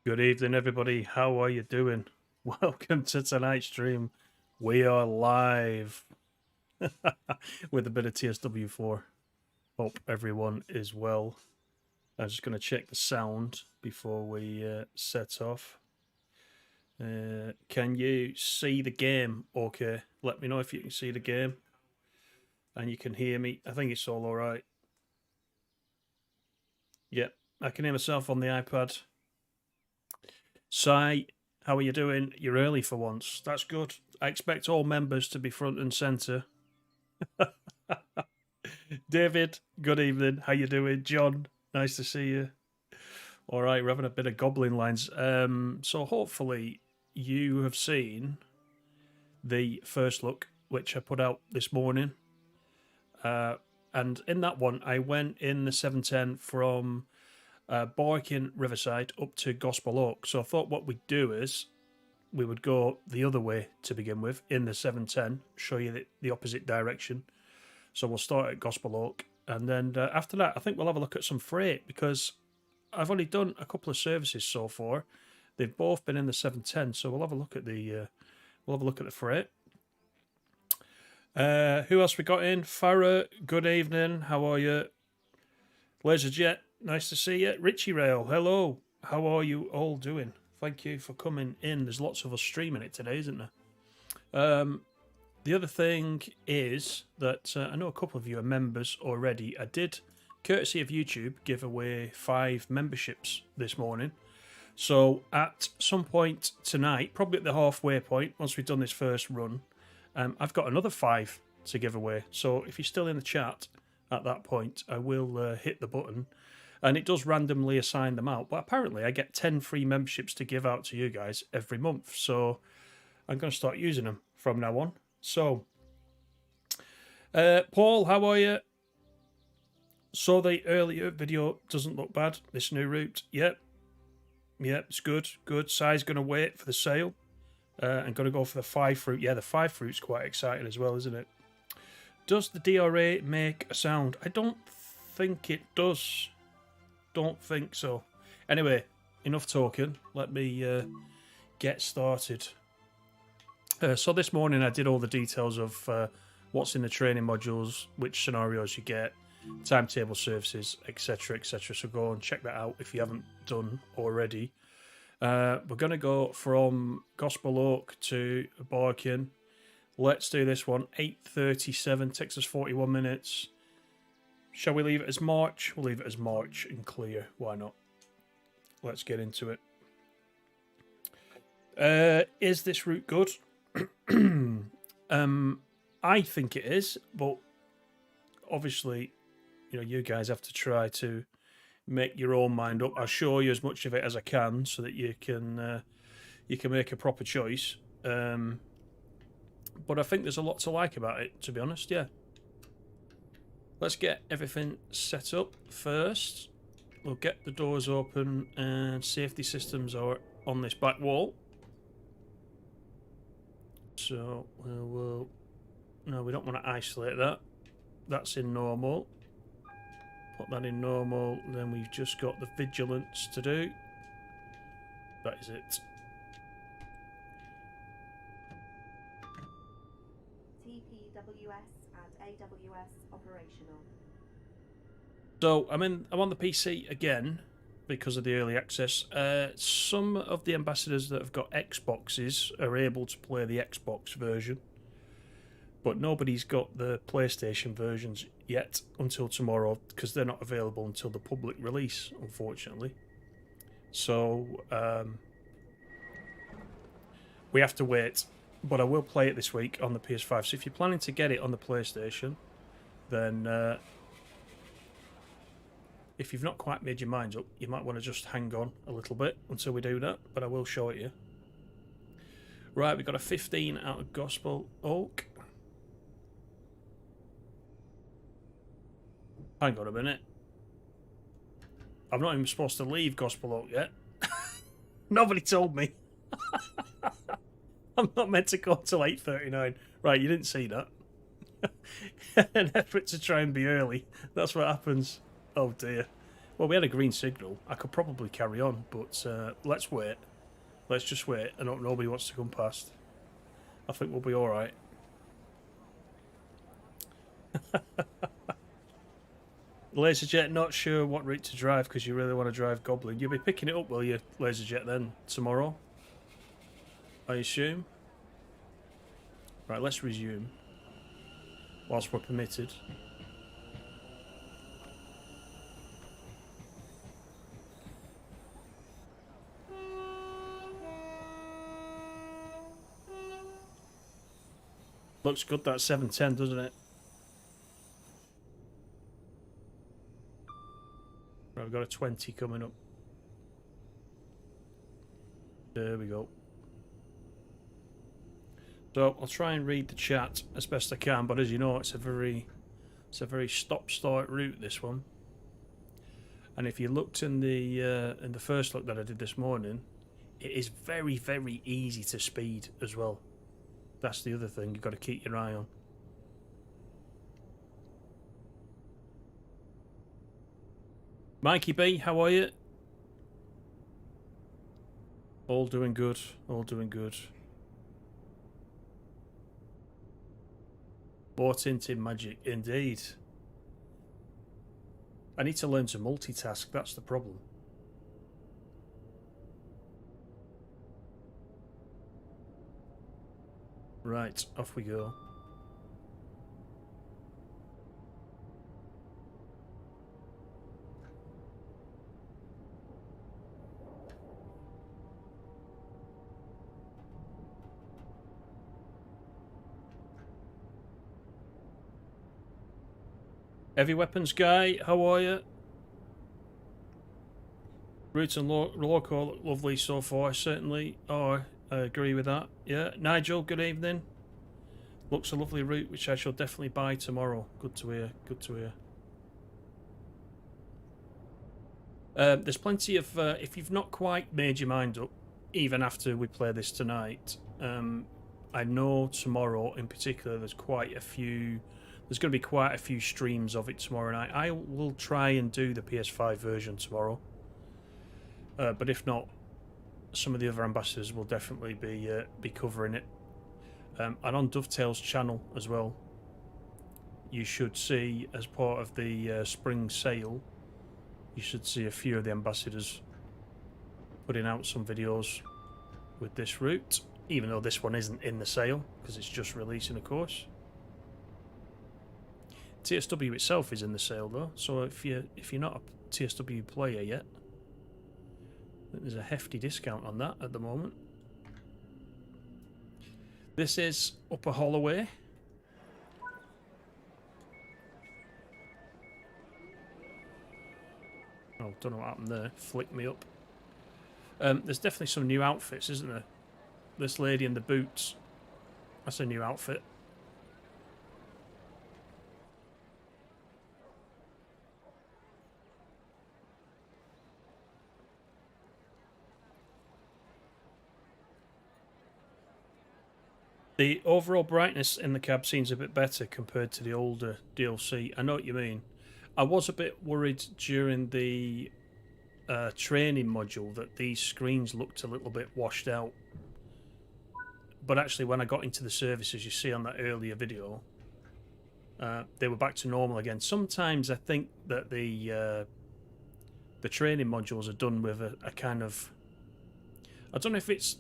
Good evening, everybody. How are you doing? Welcome to tonight's stream. We are live with a bit of TSW4. Hope everyone is well. I'm just going to check the sound before we set off. Can you see the game? Okay, let me know if you can see the game and you can hear me. I think it's all right. Yep, I can hear myself on the iPad. Sai, how are you doing? You're early for once. That's good. I expect all members to be front and centre. David, good evening. How you doing? John, nice to see you. All right, we're having a bit of goblin lines. So hopefully you have seen the first look, which I put out this morning. And in that one, I went in the 710 from Barking Riverside up to Gospel Oak. So I thought what we'd do is we would go the other way to begin with in the 710, show you the opposite direction. So we'll start at Gospel Oak, and then after that, I think we'll have a look at some freight because I've only done a couple of services so far. They've both been in the 710, so we'll have a look at the freight. Who else we got in? Farah, good evening. How are you? Laserjet, nice to see you. Richie Rail, hello. How are you all doing? Thank you for coming in. There's lots of us streaming it today, isn't there? The other thing is that I know a couple of you are members already. I did, courtesy of YouTube, give away 5 memberships this morning. So at some point tonight, probably at the halfway point, once we've done this first run, I've got another 5 to give away. So if you're still in the chat at that point, I will hit the button. And it does randomly assign them out. But apparently I get 10 free memberships to give out to you guys every month. So I'm going to start using them from now on. So, Paul, how are you? Saw the earlier video, doesn't look bad. This new route, yep, it's good. Sai's going to wait for the sale. I'm going to go for the 5 fruit. Yeah, the 5 fruit's quite exciting as well, isn't it? Does the DRA make a sound? I don't think it does. Don't think so. Anyway, enough talking. Let me get started. So this morning I did all the details of what's in the training modules, which scenarios you get, timetable services, etc, etc. So go and check that out if you haven't done already. We're going to go from Gospel Oak to Barking. Let's do this one. 8:37, takes us 41 minutes. Shall we leave it as March? We'll leave it as March and clear. Why not? Let's get into it. Is this route good? I think it is, but obviously, you guys have to try to make your own mind up. I'll show you as much of it as I can so that you can make a proper choice. But I think there's a lot to like about it, to be honest. Yeah. Let's get everything set up first. We'll get the doors open and safety systems are on this back wall. So we'll... No, we don't want to isolate that. That's in normal. Put that in normal. Then we've just got the vigilance to do. That is it. TPWS and AWS operational. So I'm on the PC again because of the early access. Some of the ambassadors that have got Xboxes are able to play the Xbox version, but nobody's got the PlayStation versions yet until tomorrow because they're not available until the public release, unfortunately. So we have to wait, but I will play it this week on the PS5. So if you're planning to get it on the PlayStation, then if you've not quite made your minds up, you might want to just hang on a little bit until we do that, but I will show it you. Right, we've got a 15 out of Gospel Oak. Hang on a minute. I'm not even supposed to leave Gospel Oak yet. Nobody told me. I'm not meant to go till 8:39. Right, you didn't see that. An effort to try and be early. That's what happens. Oh dear. Well, we had a green signal. I could probably carry on, but let's wait. Let's just wait. I hope nobody wants to come past. I think we'll be alright. Laserjet, not sure what route to drive because you really want to drive Goblin. You'll be picking it up, will you, Laserjet, then, tomorrow? I assume? Right, let's resume. Whilst we're permitted. Looks good, that 710, doesn't it? Right, we've got a 20 coming up. There we go. So I'll try and read the chat as best I can, but as you know, it's a very stop-start route, this one. And if you looked in the first look that I did this morning, it is very, very easy to speed as well. That's the other thing you've got to keep your eye on. Mikey B, how are you? All doing good, all doing good. Bought into magic, indeed. I need to learn to multitask, that's the problem. Right, off we go. Heavy weapons guy, how are you? Roots and Loco look lovely so far, certainly. Oh, I agree with that. Yeah, Nigel, good evening. Looks a lovely route, which I shall definitely buy tomorrow. Good to hear, good to hear. There's plenty of, if you've not quite made your mind up, even after we play this tonight, I know tomorrow in particular there's quite a few, there's going to be quite a few streams of it tomorrow night. I will try and do the PS5 version tomorrow. But if not, some of the other ambassadors will definitely be covering it. And on Dovetail's channel as well, you should see, as part of the spring sale, you should see a few of the ambassadors putting out some videos with this route, even though this one isn't in the sale because it's just releasing, of course. TSW itself is in the sale though, so if you're not a TSW player yet, there's a hefty discount on that at the moment. This is Upper Holloway. Oh, don't know what happened there. Flicked me up. There's definitely some new outfits, isn't there? This lady in the boots. That's a new outfit. The overall brightness in the cab seems a bit better compared to the older DLC. I know what you mean. I was a bit worried during the training module that these screens looked a little bit washed out. But actually when I got into the service, as you see on that earlier video, they were back to normal again. Sometimes I think that the training modules are done with a kind of... I don't know if it's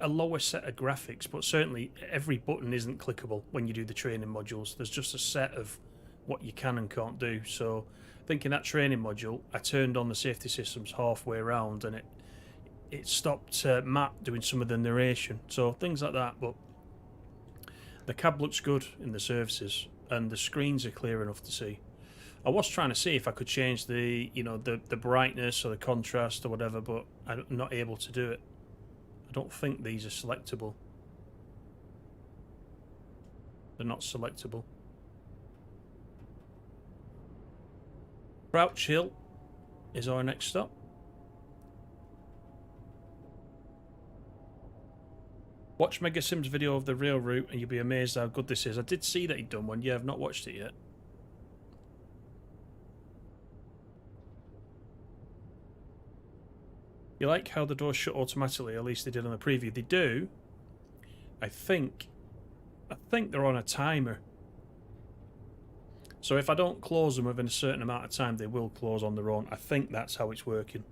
a lower set of graphics, but certainly every button isn't clickable when you do the training modules. There's just a set of what you can and can't do. So I think in that training module I turned on the safety systems halfway around and it stopped Matt doing some of the narration, so things like that. But the cab looks good in the services and the screens are clear enough to see. I was trying to see if I could change the the brightness or the contrast or whatever, but I'm not able to do it. I don't think these are selectable. They're not selectable. Crouch Hill is our next stop. Watch Mega Sim's video of the real route and you'll be amazed how good this is. I did see that he'd done one. Yeah, I've not watched it yet. You like how the doors shut automatically? At least they did on the preview. They do. I think they're on a timer. So if I don't close them within a certain amount of time, they will close on their own. I think that's how it's working.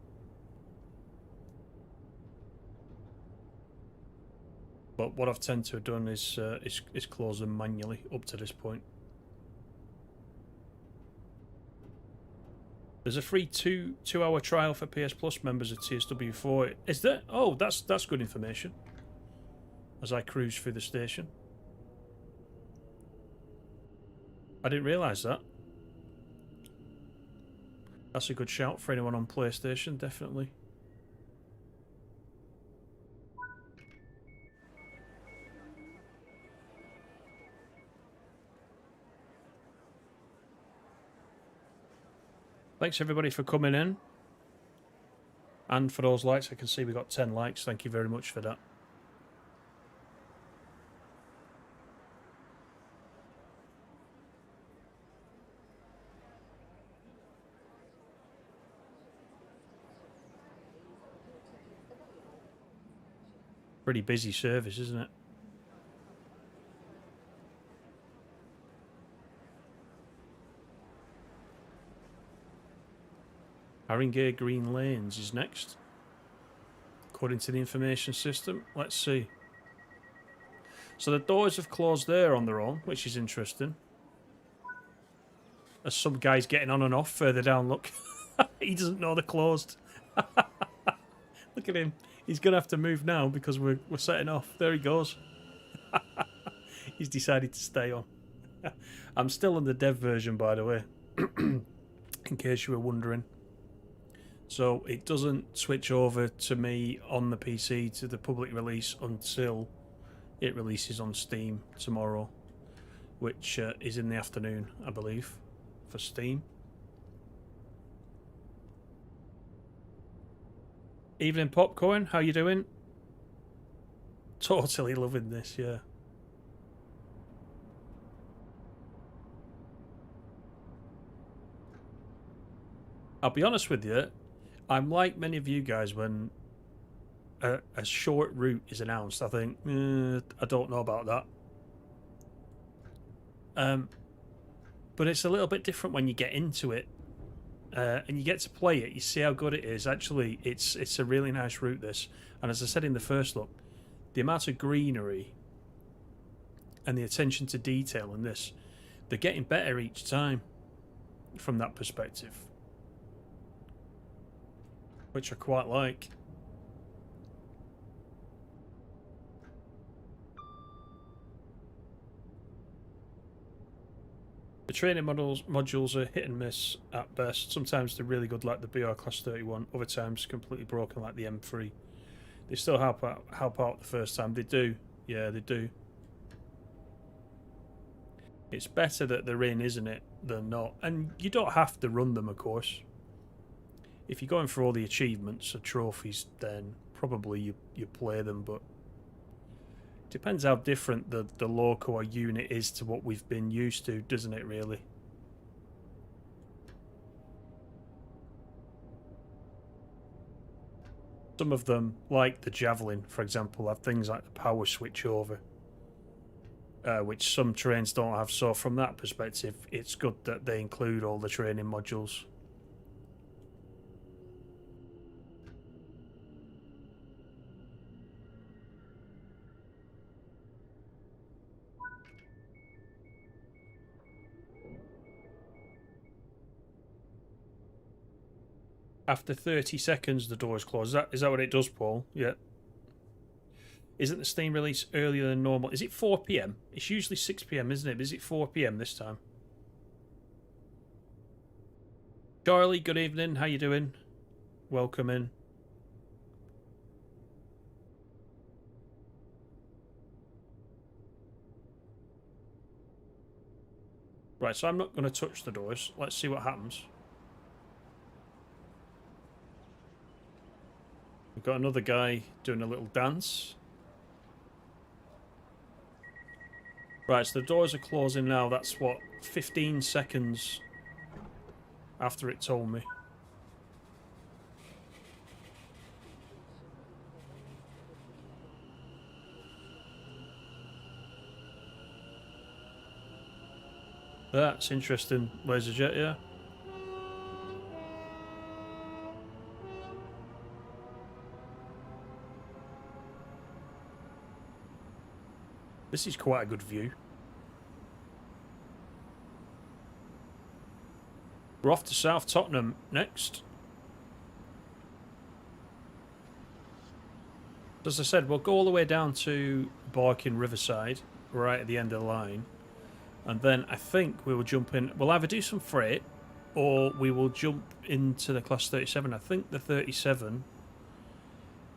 But what I've tended to have done is close them manually up to this point. There's a free two-hour trial for PS Plus members at TSW4. Is there? Oh, that's good information. As I cruise through the station. I didn't realise that. That's a good shout for anyone on PlayStation, definitely. Thanks everybody for coming in. And for those likes, I can see we got 10 likes. Thank you very much for that. Pretty busy service, isn't it? Haringey Green Lanes is next. According to the information system. Let's see. So the doors have closed there on their own, which is interesting. There's some guys getting on and off further down, look. He doesn't know they're closed. Look at him. He's going to have to move now because we're setting off. There he goes. He's decided to stay on. I'm still in the dev version, by the way. In case you were wondering. So it doesn't switch over to me on the PC to the public release until it releases on Steam tomorrow. Which is in the afternoon, I believe, for Steam. Evening Popcorn, how you doing? Totally loving this, yeah. I'll be honest with you, I'm like many of you guys when a short route is announced. I think, I don't know about that. But it's a little bit different when you get into it. And you get to play it, you see how good it is. Actually, it's a really nice route, this. And as I said in the first look, the amount of greenery and the attention to detail in this, they're getting better each time from that perspective. Which I quite like. The training modules are hit and miss at best. Sometimes they're really good, like the BR Class 31. Other times completely broken, like the M3. They still help out the first time. They do. Yeah, they do. It's better that they're in, isn't it, than not. And you don't have to run them, of course. If you're going for all the achievements or trophies, then probably you play them, but depends how different the loco or unit is to what we've been used to, doesn't it, really? Some of them, like the Javelin, for example, have things like the power switch over, which some trains don't have. So from that perspective, it's good that they include all the training modules. After 30 seconds, the doors close. Is that what it does, Paul? Yeah. Isn't the Steam release earlier than normal? Is it 4 PM? It's usually 6 PM, isn't it? But is it 4 PM this time? Charlie, good evening. How you doing? Welcome in. Right, so I'm not going to touch the doors. Let's see what happens. We've got another guy doing a little dance. Right, so the doors are closing now. That's what, 15 seconds after it told me. That's interesting, Laserjet, yeah. This is quite a good view. We're off to South Tottenham next. As I said, we'll go all the way down to Barking Riverside, right at the end of the line. And then I think we will jump in. We'll either do some freight or we will jump into the Class 37. I think the 37,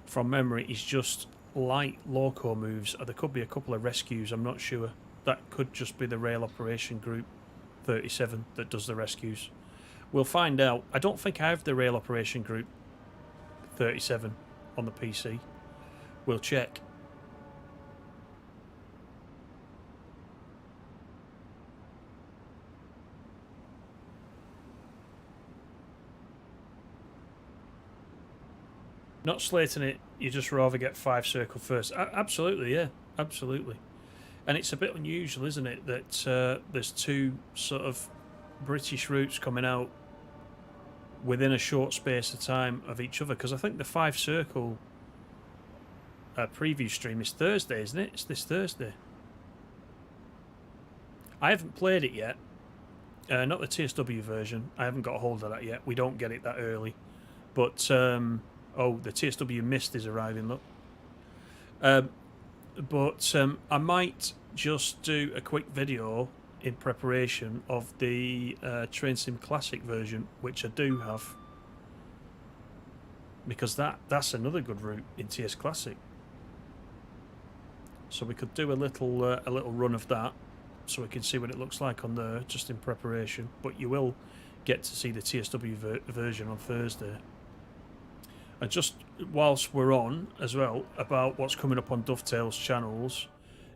from memory, is just light loco moves. Or there could be a couple of rescues, I'm not sure. That could just be the Rail Operation Group 37 that does the rescues. We'll find out. I don't think I have the Rail Operation Group 37 on the PC. We'll check. Not slating it, you just rather get 5 circle first. Absolutely, yeah, absolutely. And it's a bit unusual, isn't it, that there's two sort of British routes coming out within a short space of time of each other, because I think the 5 circle preview stream is Thursday, isn't it? It's this Thursday. I haven't played it yet. Not the TSW version. I haven't got a hold of that yet. We don't get it that early. But, oh, the TSW Mist is arriving, look. But I might just do a quick video in preparation of the Train Sim Classic version, which I do have, because that's another good route in TS Classic. So we could do a little run of that, so we can see what it looks like on there, just in preparation. But you will get to see the TSW version on Thursday. And just whilst we're on as well about what's coming up on Dovetail's channels,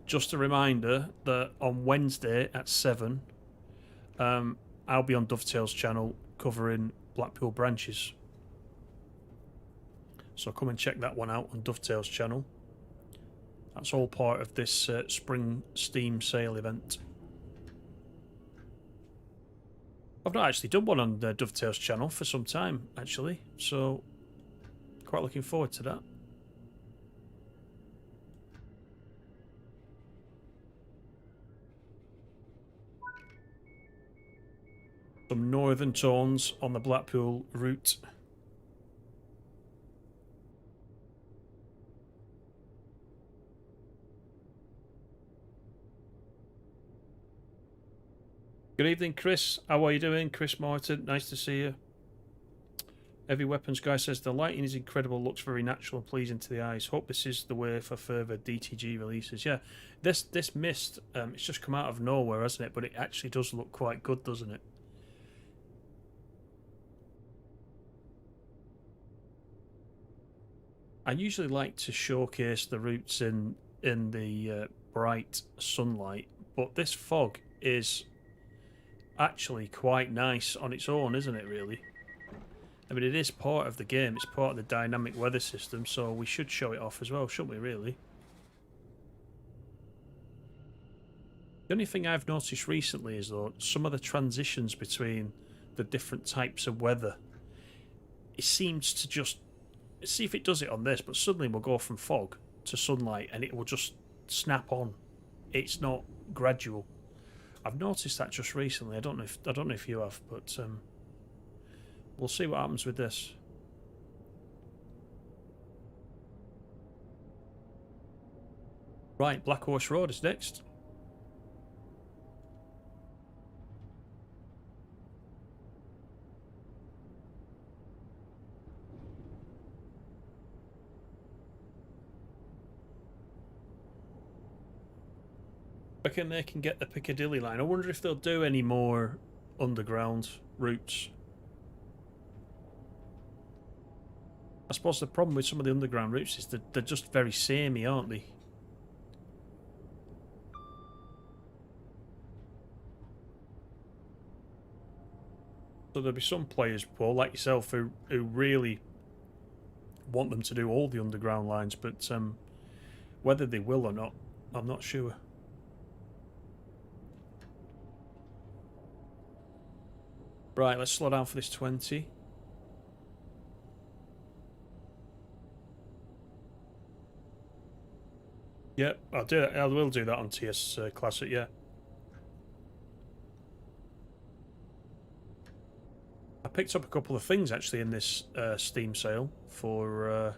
just a reminder that on Wednesday at 7, I'll be on Dovetail's channel covering Blackpool branches. So come and check that one out on Dovetail's channel. That's all part of this spring Steam sale event. I've not actually done one on Dovetail's channel for some time, actually, so quite looking forward to that. Some northern tones on the Blackpool route. Good evening, Chris. How are you doing? Chris Martin, nice to see you. Heavy Weapons Guy says the lighting is incredible, looks very natural and pleasing to the eyes. Hope this is the way for further DTG releases. Yeah, this Mist, it's just come out of nowhere, hasn't it? But it actually does look quite good, doesn't it? I usually like to showcase the routes in the bright sunlight, but this fog is actually quite nice on its own, isn't it, really? I mean, it is part of the game, it's part of the dynamic weather system, so we should show it off as well, shouldn't we, really? The only thing I've noticed recently is, though, some of the transitions between the different types of weather. It seems to just... see if it does it on this, but suddenly we'll go from fog to sunlight and it will just snap on. It's not gradual. I've noticed that just recently. I don't know if you have, but we'll see what happens with this. Right, Black Horse Road is next. I reckon they can get the Piccadilly line. I wonder if they'll do any more underground routes. I suppose the problem with some of the underground routes is that they're just very samey, aren't they? So there'll be some players, Paul, like yourself, who really want them to do all the underground lines, but whether they will or not, I'm not sure. Right, let's slow down for this 20. Yep, I'll do that. I will do that on TS Classic, yeah. I picked up a couple of things actually in this Steam sale for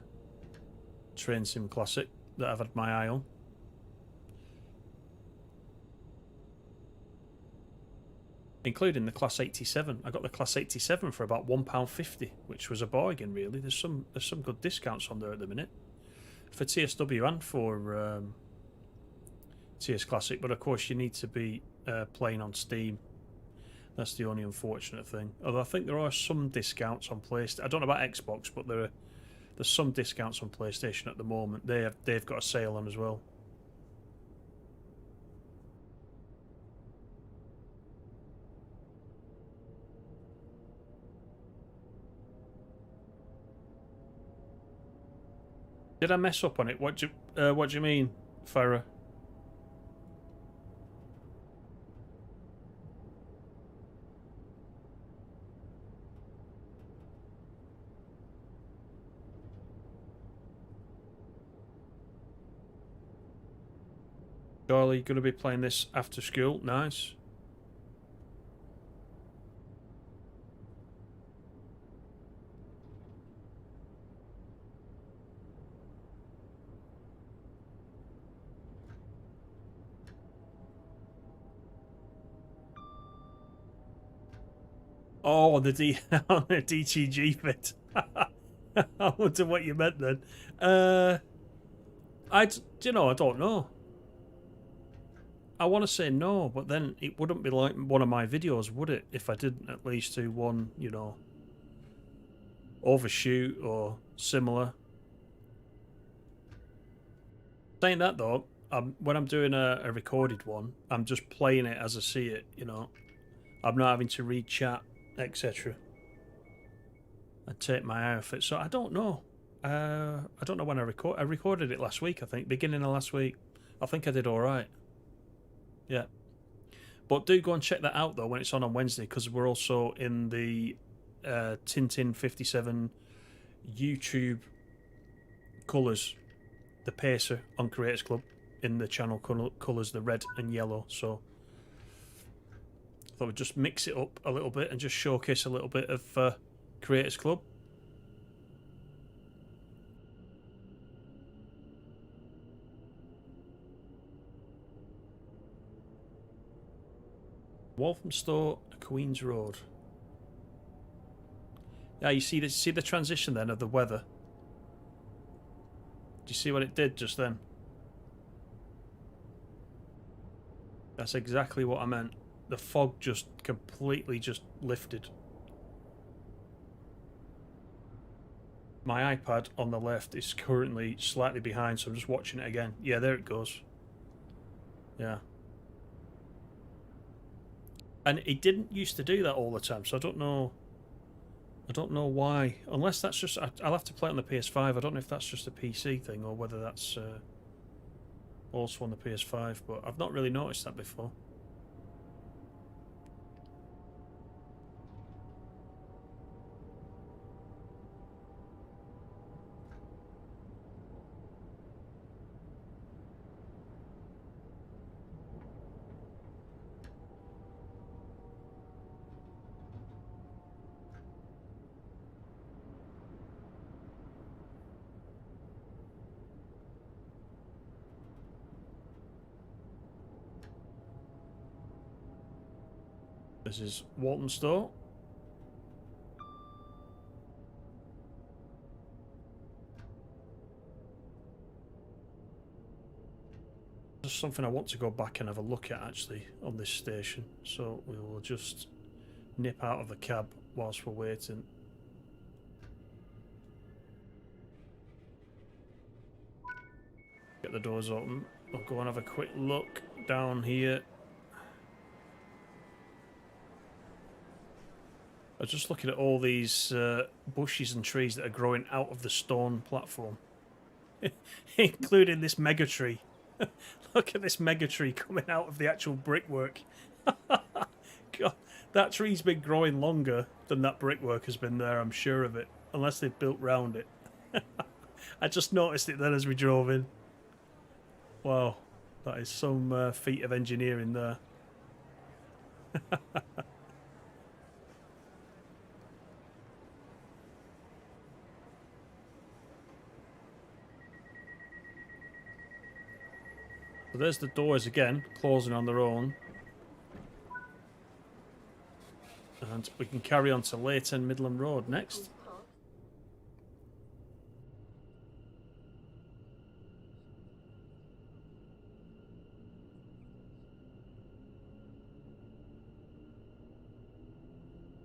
Train Sim Classic that I've had my eye on. Including the Class 87. I got the Class 87 for about £1.50, which was a bargain really. There's some good discounts on there at the minute. For TSW and for TS Classic, but of course you need to be playing on Steam. That's the only unfortunate thing. Although I think there are some discounts on PlayStation. I don't know about Xbox, but there's some discounts on PlayStation at the moment. They've got a sale on as well. Did I mess up on it? What do you mean, Farah? Charlie, going to be playing this after school. Nice. Oh, the on the DTG bit. I wonder what you meant then. I don't know. I want to say no, but then it wouldn't be like one of my videos, would it? If I didn't at least do one, overshoot or similar. Saying that though, when I'm doing a recorded one, I'm just playing it as I see it. I'm not having to read chat, etc. and take my eye off it. So I don't know. I don't know when I recorded it last week. I think beginning of last week. I think I did all right. Yeah. But do go and check that out though when it's on Wednesday, because we're also in the Tintin 57 YouTube colours, the Pacer on Creators Club, in the channel colours, the red and yellow. So I thought we'd just mix it up a little bit and just showcase a little bit of Creators Club. Walthamstow, Queen's Road. Yeah, you see the transition then of the weather. Do you see what it did just then? That's exactly what I meant. The fog just completely just lifted. My iPad on the left is currently slightly behind, so I'm just watching it again. Yeah, there it goes. Yeah. And it didn't used to do that all the time, so I don't know why. Unless that's just... I'll have to play it on the PS5. I don't know if that's just a PC thing or whether that's also on the PS5, but I've not really noticed that before. This is Walthamstow. There's something I want to go back and have a look at actually on this station, so we will just nip out of the cab whilst we're waiting. Get the doors open. I'll go and have a quick look down here. I was just looking at all these bushes and trees that are growing out of the stone platform, including this mega tree. Look at this mega tree coming out of the actual brickwork. God, That tree's been growing longer than that brickwork has been there, I'm sure of it. Unless they've built round it. I just noticed it then as we drove in. Wow, that is some feat of engineering there. So there's the doors again, closing on their own. And we can carry on to Leighton Midland Road next.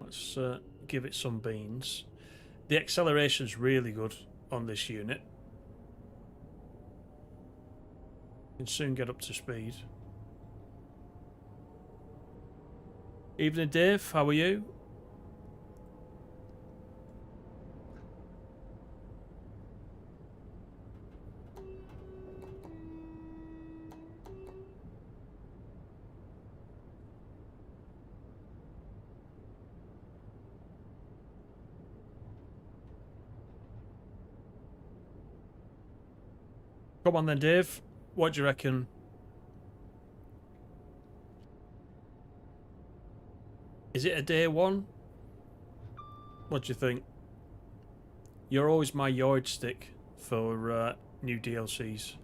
Let's give it some beans. The acceleration's really good on this unit. You can soon get up to speed. Evening, Dave. How are you? Come on then, Dave. What do you reckon? Is it a day one? What do you think? You're always my yardstick for new DLCs.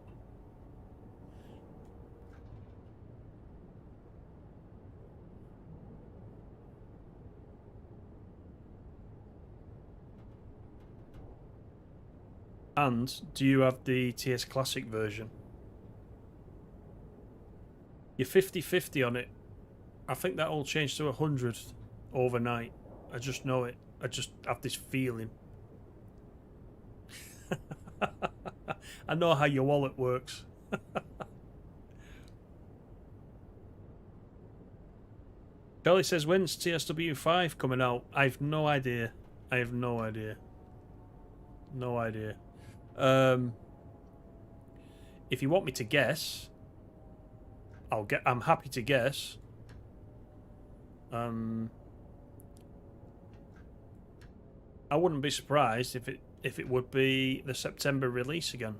And do you have the TS Classic version? You're 50-50 on it. I think that all changed to 100 overnight. I just know it. I just have this feeling. I know how your wallet works. Charlie says, when's TSW5 coming out? I have no idea. I have no idea. No idea. If you want me to guess, I'm happy to guess. I wouldn't be surprised if it would be the September release again.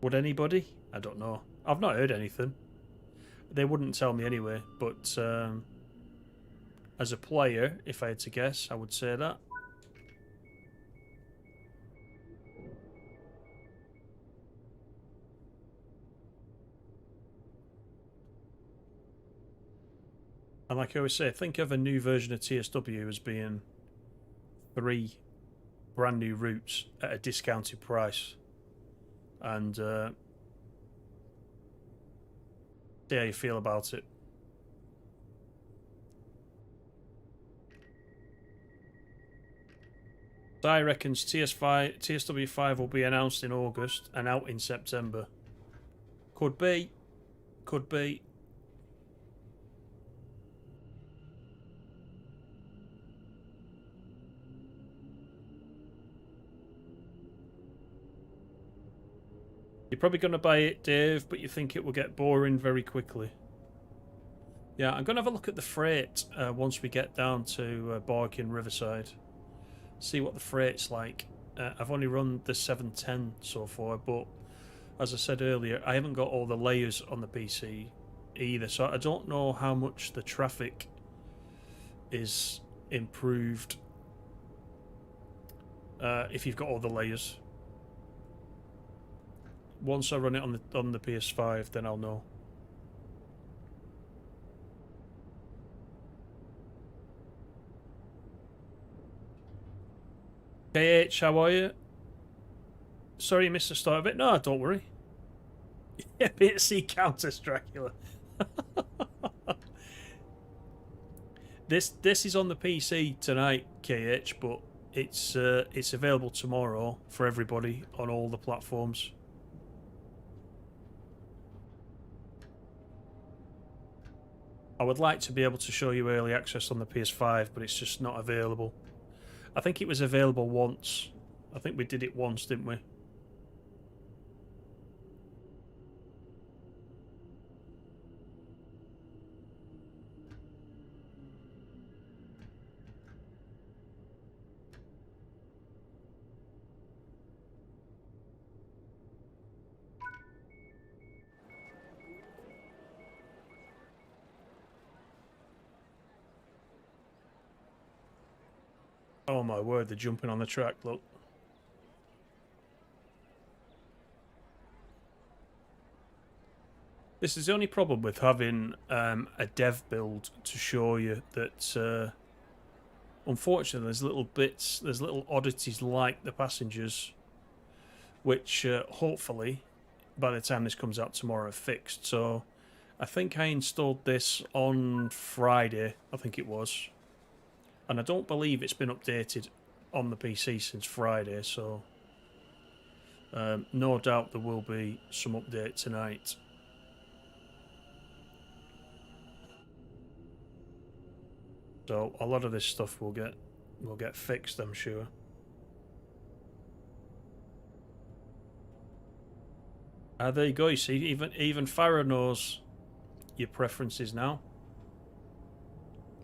Would anybody? I don't know. I've not heard anything. They wouldn't tell me anyway, but as a player, if I had to guess, I would say that. And like I always say, think of a new version of TSW as being 3 brand new routes at a discounted price. And see how you feel about it. I reckons TSW5 will be announced in August and out in September. Could be. Could be. You're probably going to buy it, Dave, but you think it will get boring very quickly. Yeah, I'm going to have a look at the freight once we get down to Barking Riverside. See what the freight's like. I've only run the 710 so far, but as I said earlier, I haven't got all the layers on the PC either, so I don't know how much the traffic is improved if you've got all the layers. Once I run it on the PS5, then I'll know. KH, how are you? Sorry you missed the start of it. No, don't worry. PSC Countess Dracula. This is on the PC tonight, KH, but it's available tomorrow for everybody on all the platforms. I would like to be able to show you early access on the PS5, but it's just not available. I think it was available once. I think we did it once, didn't we? Oh my word, they're jumping on the track, look. This is the only problem with having a dev build to show you that unfortunately there's little bits, there's little oddities like the passengers, which hopefully by the time this comes out tomorrow are fixed. So I think I installed this on Friday, I think it was. And I don't believe it's been updated on the PC since Friday, so no doubt there will be some update tonight. So a lot of this stuff will get fixed, I'm sure. There you go. You see, even Farah knows your preferences now.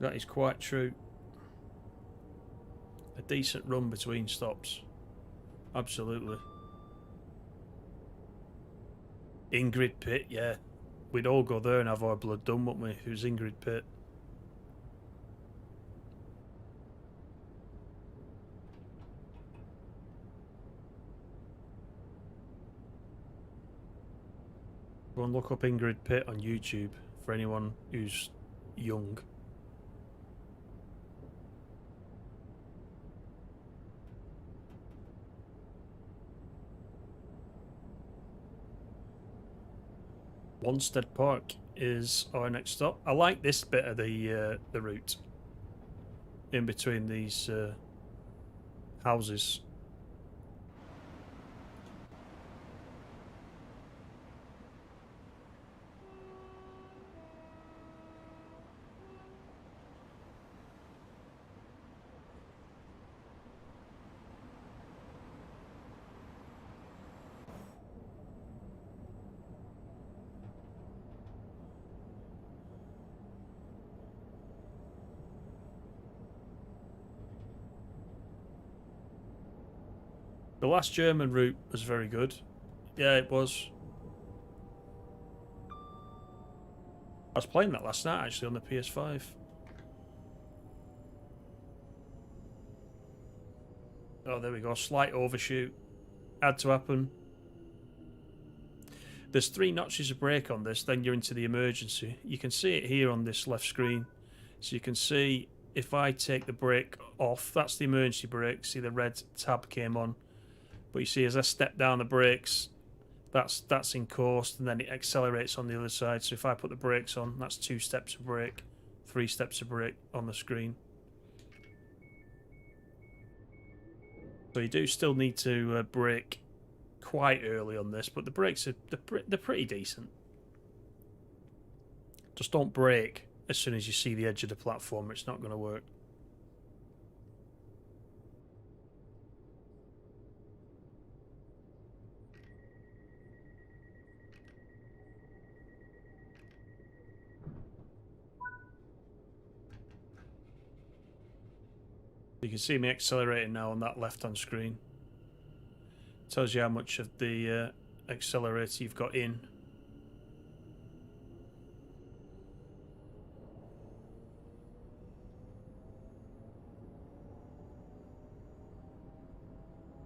That is quite true. A decent run between stops. Absolutely. Ingrid Pit, yeah. We'd all go there and have our blood done, wouldn't we? Who's Ingrid Pit? Go and look up Ingrid Pit on YouTube for anyone who's young. Wanstead Park is our next stop. I like this bit of the route in between these houses. The last German route was very good. Yeah, it was. I was playing that last night actually on the PS5. Oh, there we go. Slight overshoot. Had to happen. There's 3 notches of brake on this, then you're into the emergency. You can see it here on this left screen. So you can see if I take the brake off, that's the emergency brake. See the red tab came on. But you see as I step down the brakes, that's in course, and then it accelerates on the other side. So if I put the brakes on, that's 2 steps of brake, 3 steps of brake on the screen. So you do still need to brake quite early on this, but the brakes are they're pretty decent. Just don't brake as soon as you see the edge of the platform. It's not going to work. You can see me accelerating now on that left-hand screen. Tells you how much of the accelerator you've got in.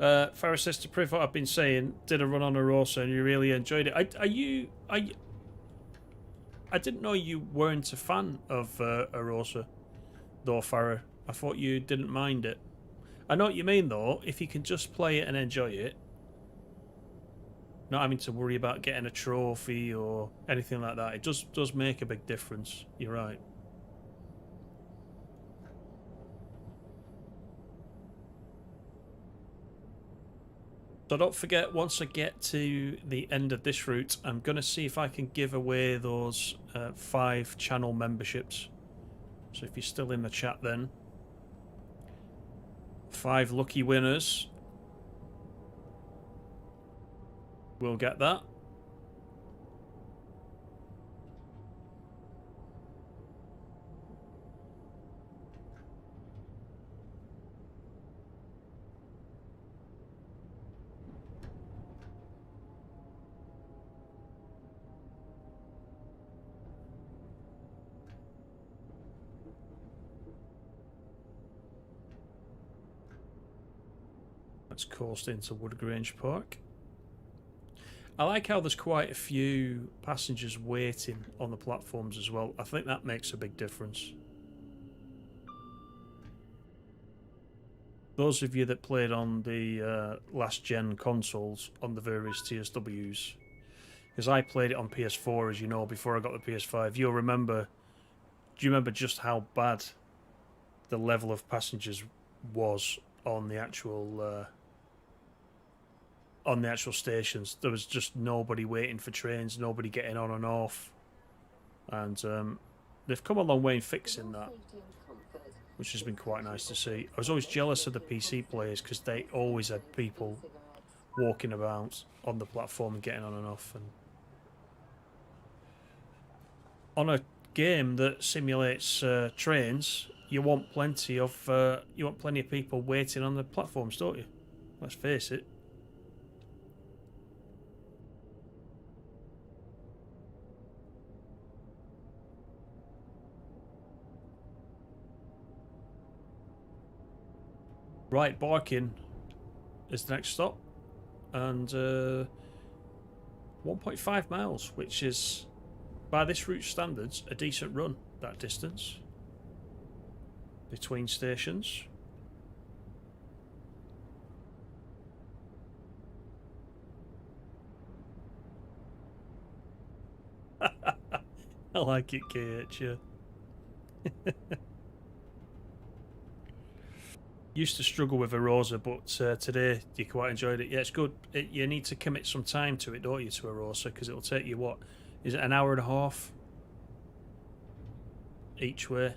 Farah says to prove what I've been saying, did a run on Arosa and you really enjoyed it. I didn't know you weren't a fan of Arosa, though, Farah. I thought you didn't mind it. I know what you mean, though. If you can just play it and enjoy it, not having to worry about getting a trophy or anything like that, it does make a big difference. You're right. So don't forget, once I get to the end of this route, I'm going to see if I can give away those 5 channel memberships. So if you're still in the chat then, 5 lucky winners will get that. Let's coast into Woodgrange Park. I like how there's quite a few passengers waiting on the platforms as well. I think that makes a big difference. Those of you that played on the last gen consoles on the various TSWs, because I played it on PS4, as you know, before I got the PS5, you'll remember. Do you remember just how bad the level of passengers was on the actual stations? There was just nobody waiting for trains, nobody getting on and off, and they've come a long way in fixing that, which has been quite nice to see. I was always jealous of the PC players because they always had people walking about on the platform and getting on and off. And on a game that simulates trains, you want plenty of people waiting on the platforms, don't you? Let's face it. Right, Barking is the next stop, and 1.5 miles, which is, by this route standards, a decent run, that distance between stations. I like it, KH, yeah. Used to struggle with Arosa, but today you quite enjoyed it. Yeah, it's good. You need to commit some time to it, don't you, to Arosa, because it'll take you, what, is it an hour and a half each way?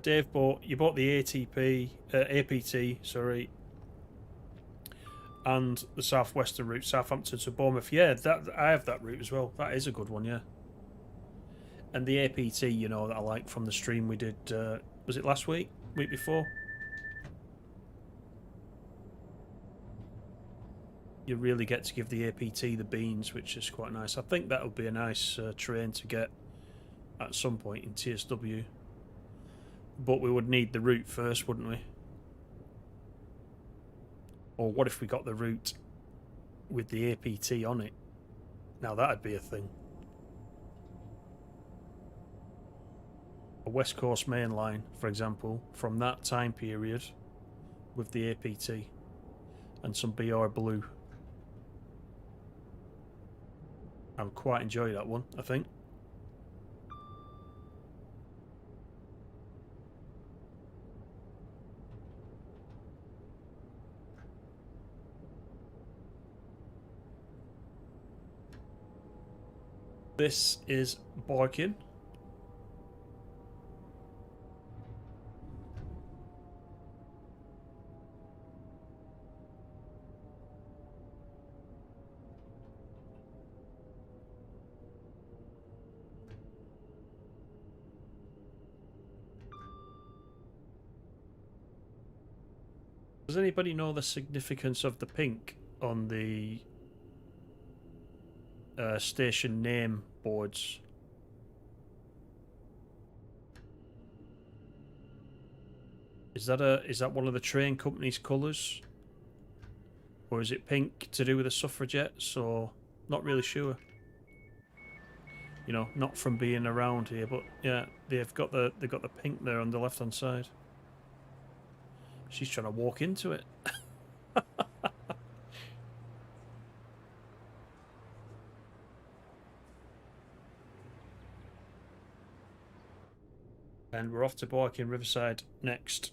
Dave you bought the APT, sorry, and the southwestern route, Southampton to Bournemouth. Yeah, that I have that route as well. That is a good one, yeah. And the APT, you know, that I like from the stream we did. Was it last week? Week before? You really get to give the APT the beans, which is quite nice. I think that would be a nice train to get at some point in TSW. But we would need the route first, wouldn't we? Or what if we got the route with the APT on it? Now that'd be a thing. A West Coast main line, for example, from that time period with the APT and some BR Blue. I would quite enjoy that one, I think. This is Barking. Does anybody know the significance of the pink on the station name boards? Is that one of the train company's colours? Or is it pink to do with the suffragettes? Or not really sure. You know, not from being around here, but yeah, they've got the pink there on the left hand side. She's trying to walk into it. And we're off to Barking Riverside next.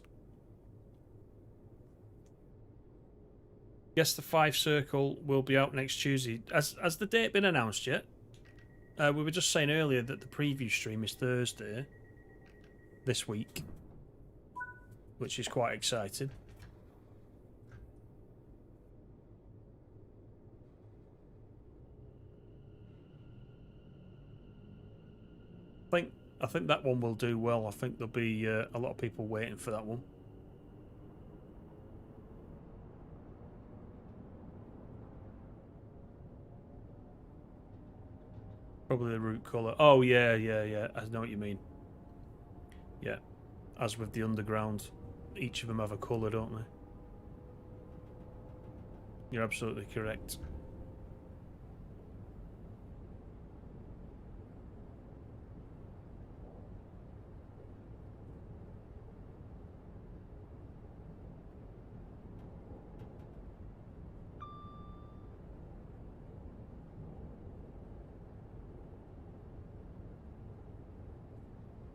Guess the 5 Circle will be out next Tuesday. Has the date been announced yet? We were just saying earlier that the preview stream is Thursday this week, which is quite exciting. I think that one will do well. I think there'll be a lot of people waiting for that one. Probably the route colour. Oh, yeah. I know what you mean. Yeah. As with the underground, each of them have a colour, don't they? You're absolutely correct.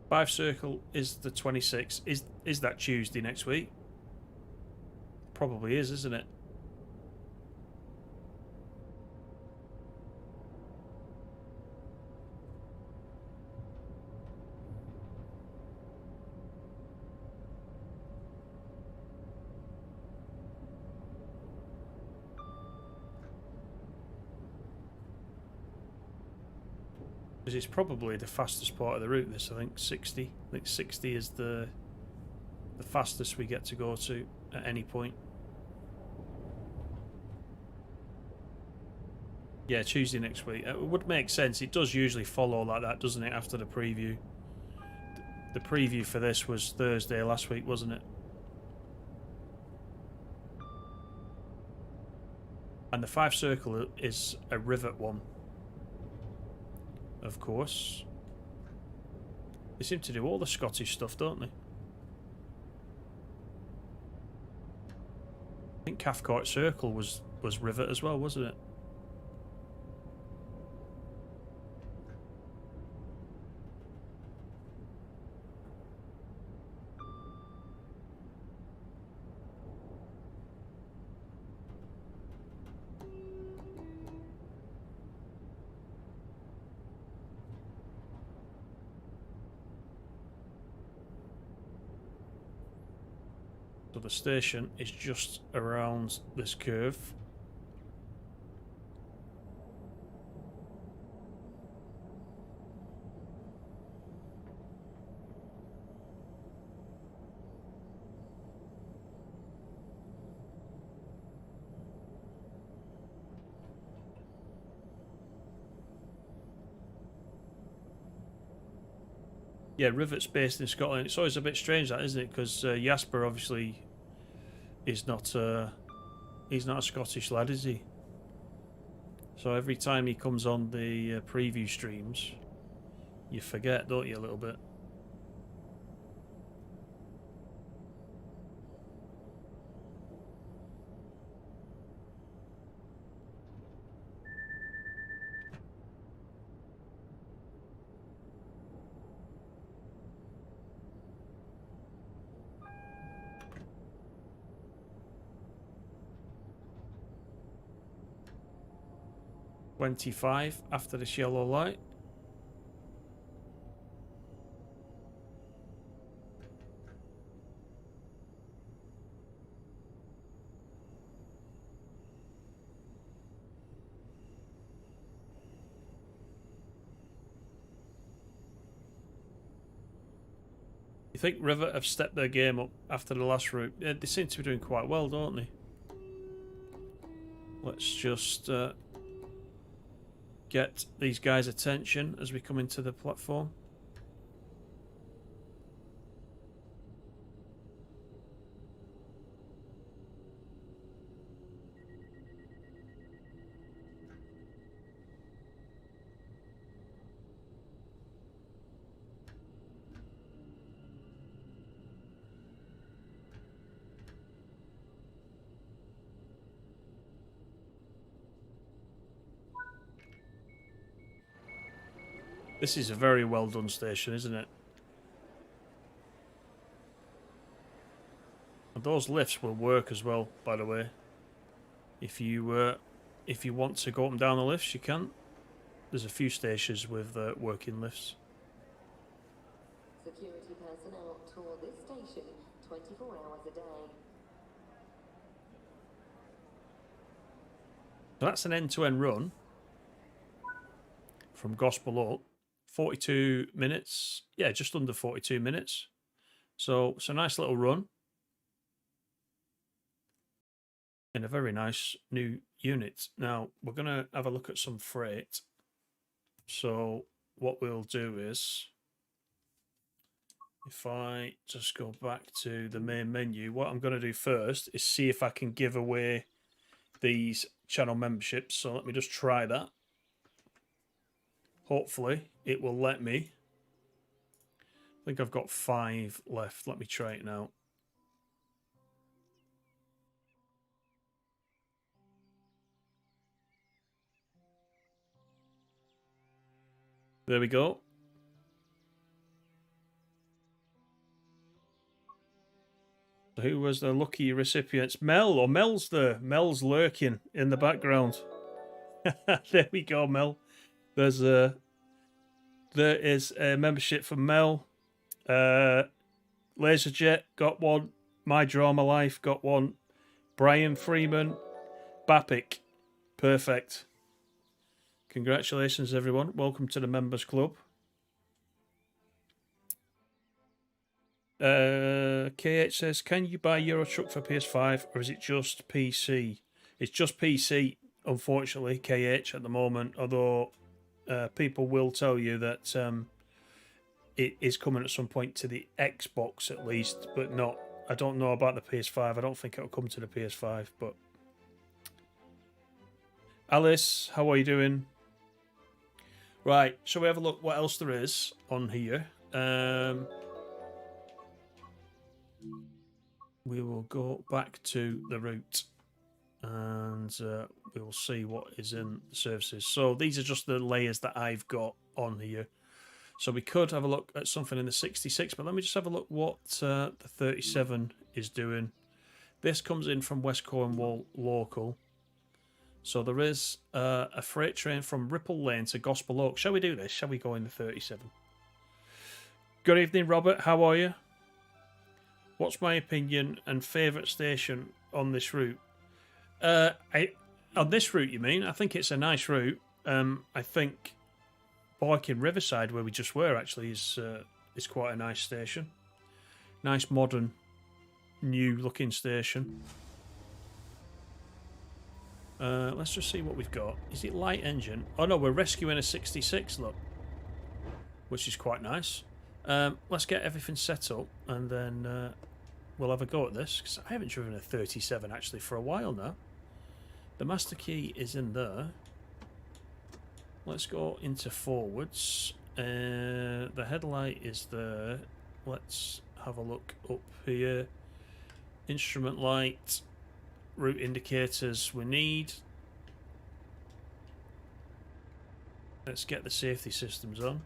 Five Circle is the 26th. Is that Tuesday next week? Probably is, isn't it? Because it's probably the fastest part of the route. This, I think, 60. I think 60 is the fastest we get to go to at any point. Yeah, Tuesday next week. It would make sense. It does usually follow like that, doesn't it, after the preview? The preview for this was Thursday last week, wasn't it? And the Five Circle is a rivet one, of course. They seem to do all the Scottish stuff, don't they? I think Cathcart Circle was rivet as well, wasn't it? So the station is just around this curve. Yeah, rivet's based in Scotland. It's always a bit strange, that, isn't it? Because Jasper obviously is not. He's not a Scottish lad, is he? So every time he comes on the preview streams, you forget, don't you, a little bit? $25 after this yellow light. You think Rivet have stepped their game up after the last route? Yeah, they seem to be doing quite well, don't they? Let's just get these guys' attention as we come into the platform. This is a very well done station, isn't it? And those lifts will work as well, by the way. If you want to go up and down the lifts, you can. There's a few stations with working lifts. Security personnel tour this station 24 hours a day. So that's an end-to-end run from Gospel up. 42 minutes. Yeah, just under 42 minutes. So it's a nice little run. In a very nice new unit. Now, we're going to have a look at some freight. So what we'll do is, if I just go back to the main menu, what I'm going to do first is see if I can give away these channel memberships. So let me just try that. Hopefully it will let me. I think I've got 5 left. Let me try it now. There we go. Who was the lucky recipients? Mel, or Mel's there. Mel's lurking in the background. There we go, Mel. There is a membership for Mel. Laserjet got one. My Drama Life got one. Brian Freeman. Bapic. Perfect. Congratulations, everyone. Welcome to the Members Club. KH says, can you buy Euro Truck for PS5 or is it just PC? It's just PC, unfortunately, KH, at the moment, although people will tell you that it is coming at some point to the Xbox at least, but not. I don't know about the PS5. I don't think it'll come to the PS5, but Alice, how are you doing? Right, shall we have a look what else there is on here? We will go back to the route and we will see what is in the services. So these are just the layers that I've got on here. So we could have a look at something in the 66, but let me just have a look what the 37 is doing. This comes in from West Cornwall local. So there is a freight train from Ripple Lane to Gospel Oak. Shall we do this? Shall we go in the 37? Good evening, Robert. How are you? What's my opinion and favourite station on this route? On this route, you mean? I think it's a nice route. I think Barking Riverside, where we just were, actually is quite a nice station. Nice, modern, new-looking station. Let's just see what we've got. Is it light engine? Oh no, we're rescuing a 66, look. Which is quite nice. Let's get everything set up and then we'll have a go at this. Because I haven't driven a 37 actually for a while now. The master key is in there. Let's go into forwards. The headlight is there. Let's have a look up here. Instrument light. Route indicators we need. Let's get the safety systems on.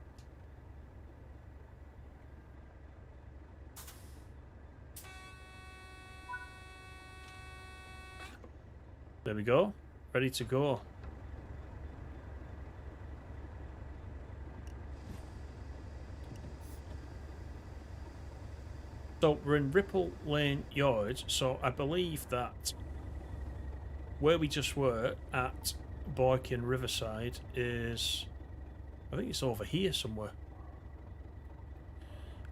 There we go. Ready to go. So we're in Ripple Lane Yard, so I believe that where we just were at Barking Riverside is, I think it's over here somewhere.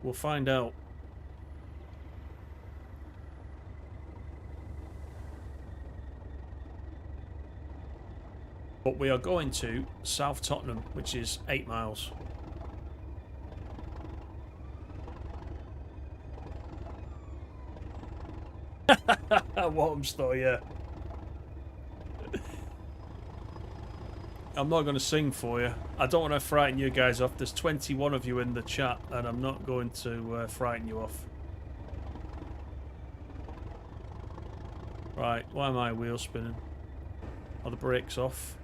We'll find out. But we are going to South Tottenham, which is 8 miles. Walthamstow, yeah. I'm not going to sing for you. I don't want to frighten you guys off. There's 21 of you in the chat, and I'm not going to frighten you off. Right, why am I wheel spinning? Are the brakes off?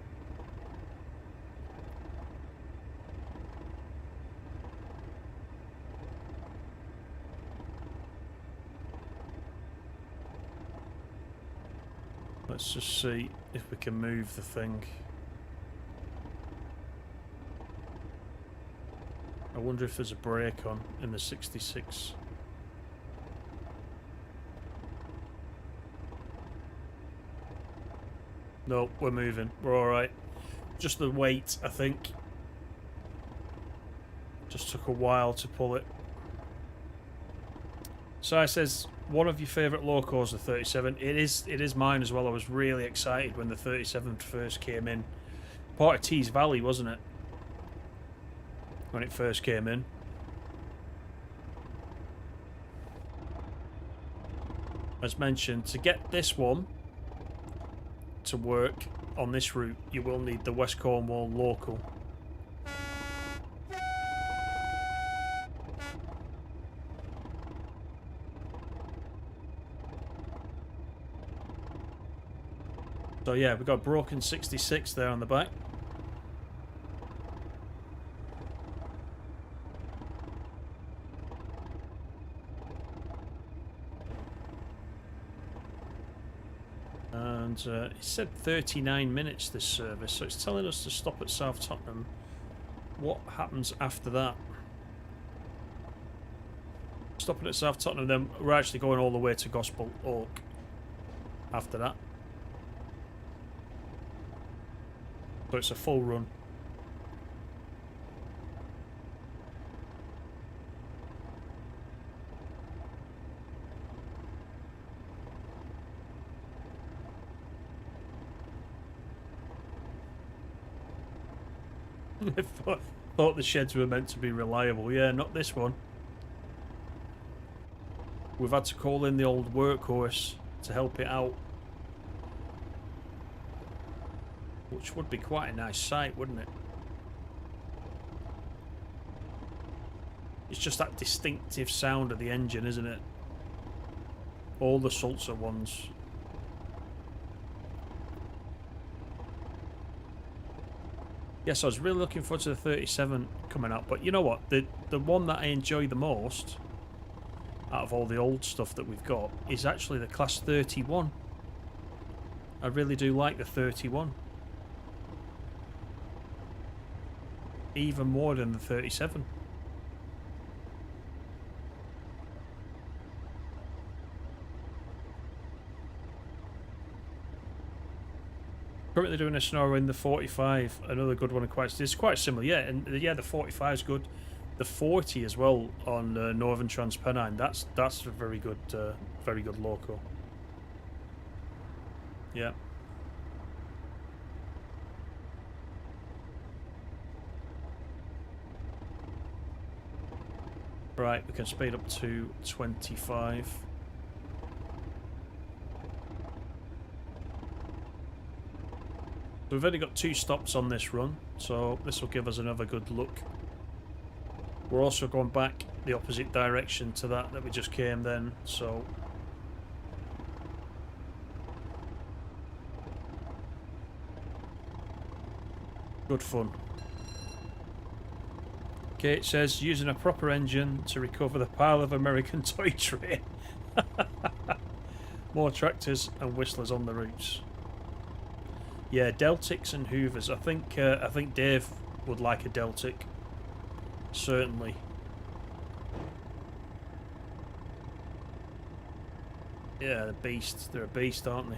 Let's just see if we can move the thing. I wonder if there's a brake on in the 66. No, we're moving. We're alright. Just the weight, I think. Just took a while to pull it. So I says, one of your favourite locos, the 37. It is mine as well. I was really excited when the 37 first came in. Part of Tees Valley, wasn't it? when it first came in. As mentioned, to get this one to work on this route, you will need the West Cornwall local. So yeah, we've got broken 66 there on the back. And it said 39 minutes this service, so it's telling us to stop at South Tottenham. What happens after that? Stopping at South Tottenham, then we're actually going all the way to Gospel Oak after that. So it's a full run. I thought the sheds were meant to be reliable. Yeah, not this one. We've had to call in the old workhorse to help it out. Which would be quite a nice sight, wouldn't it? It's just that distinctive sound of the engine, isn't it? All the Sulzer ones. Yes, I was really looking forward to the 37 coming out, but you know what? The one that I enjoy the most out of all the old stuff that we've got is actually the Class 31. I really do like the 31. Even more than the 37. Currently doing a scenario in the 45, another good one. It's quite similar, yeah. And yeah, the 45 is good. The 40 as well on Northern Transpennine. That's a very good loco. Yeah. Right, we can speed up to 25. So we've only got 2 stops on this run, so this will give us another good look. We're also going back the opposite direction to that we just came then, so... good fun. Okay, it says, using a proper engine to recover the pile of American toy train. More tractors and whistlers on the routes. Yeah, Deltics and Hoovers. I think Dave would like a Deltic. Certainly. Yeah, they're beasts. They're a beast, aren't they?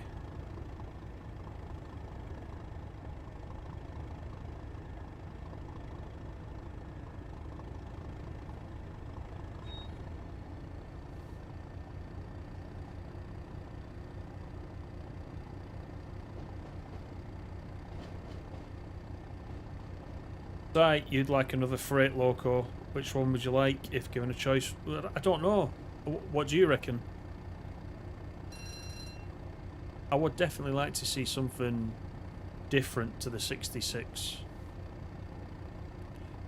Right, you'd like another freight loco. Which one would you like if given a choice? I don't know. What do you reckon? I would definitely like to see something different to the 66.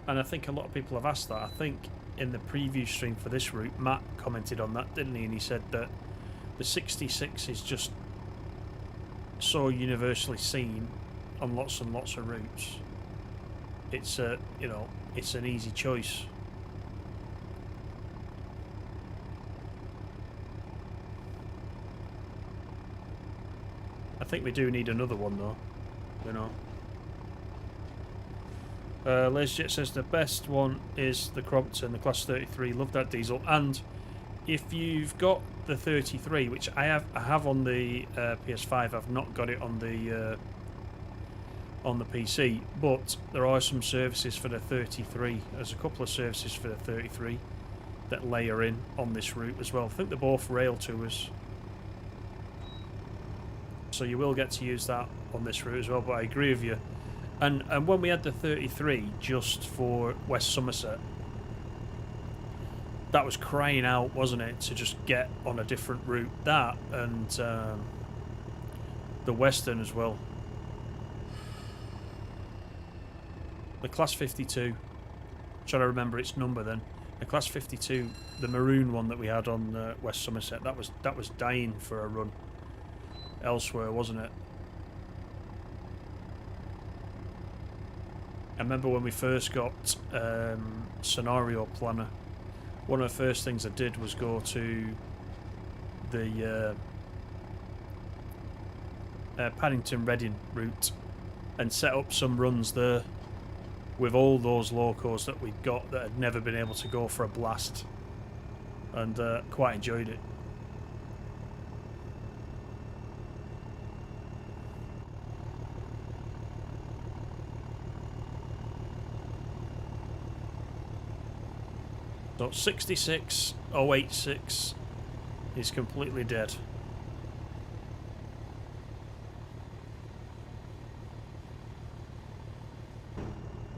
And I think a lot of people have asked that. I think in the preview stream for this route, Matt commented on that, didn't he? And he said that the 66 is just so universally seen on lots and lots of routes. It's a, you know, it's an easy choice. I think we do need another one though, you know. LaserJet says the best one is the Crompton, the Class 33. Love that diesel. And if you've got the 33, which I have on the PS5, I've not got it on the PC, but there are some services for the 33. There's a couple of services for the 33 that layer in on this route as well. I think they're both rail tours, so you will get to use that on this route as well. But I agree with you, And when we had the 33 just for West Somerset, that was crying out, wasn't it, to just get on a different route. That and the Western as well. The Class 52. Trying to remember its number then. The Class 52, the maroon one that we had on West Somerset, that was dying for a run elsewhere, wasn't it? I remember when we first got Scenario Planner, one of the first things I did was go to the Paddington Reading route and set up some runs there with all those locos that we'd got that had never been able to go for a blast, and quite enjoyed it. So 66086 is completely dead.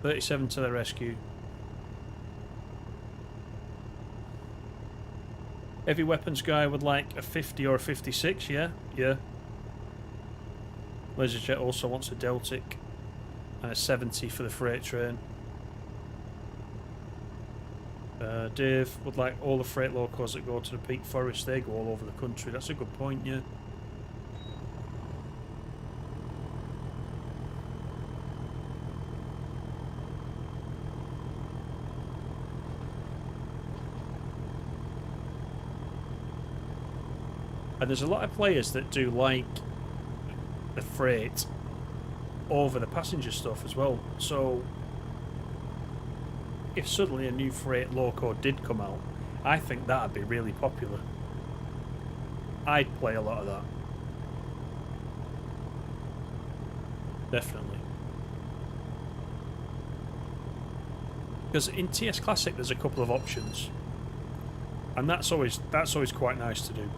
.37 to the rescue. Heavy weapons guy would like a 50 or a 56, yeah? Yeah. Laserjet also wants a Deltic and a 70 for the freight train. Dave would like all the freight locos that go to the Peak Forest. They go all over the country. That's a good point, yeah. And there's a lot of players that do like the freight over the passenger stuff as well. So if suddenly a new freight loco did come out, I think that'd be really popular. I'd play a lot of that. Definitely. Because in TS Classic there's a couple of options. And that's always quite nice to do.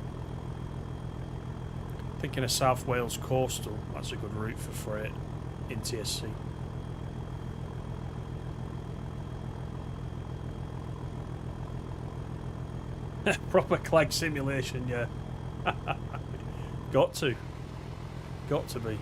Thinking of South Wales Coastal, that's a good route for freight in TSC. Proper clag simulation, yeah. Got to be.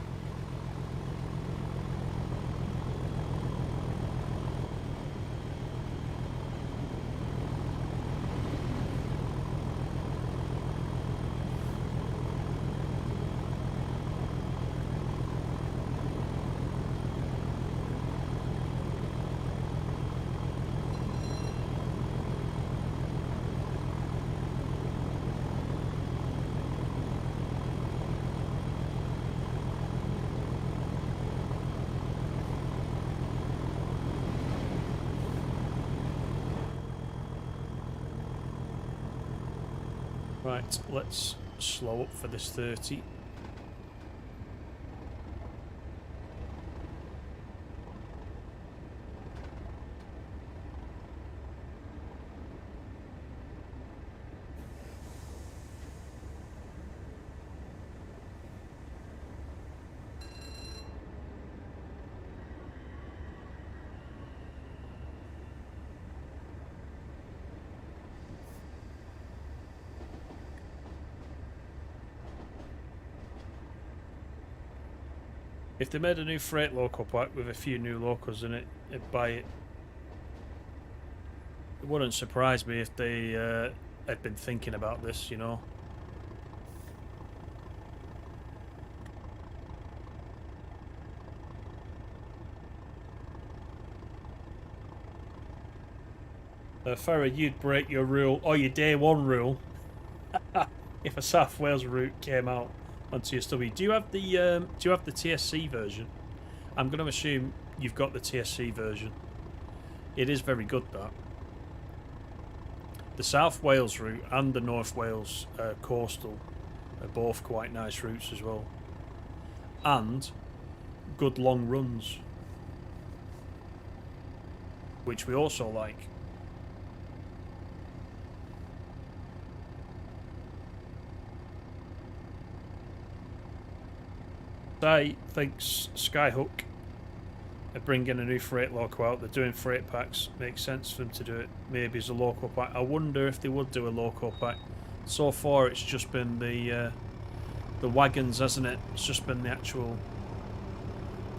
Right, let's slow up for this 30. If they made a new freight loco pack with a few new locos in it, I'd buy it. It wouldn't surprise me if they had been thinking about this, you know. Farah, you'd break your rule, or your day one rule, if a South Wales route came out onto your stubby. Do you have the TSC version? I'm going to assume you've got the TSC version. It is very good, that. The South Wales route and the North Wales coastal are both quite nice routes as well, and good long runs, which we also like. I thinks Skyhook They're bringing a new freight loco out. They're doing freight packs. Makes sense for them to do it. Maybe as a loco pack. I wonder if they would do a loco pack. So far, it's just been the wagons, hasn't it? It's just been the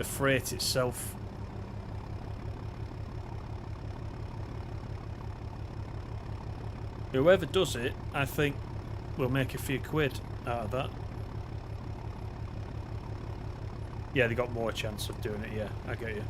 freight itself. Whoever does it, I think, will make a few quid out of that. Yeah, they got more chance of doing it, yeah, I get you.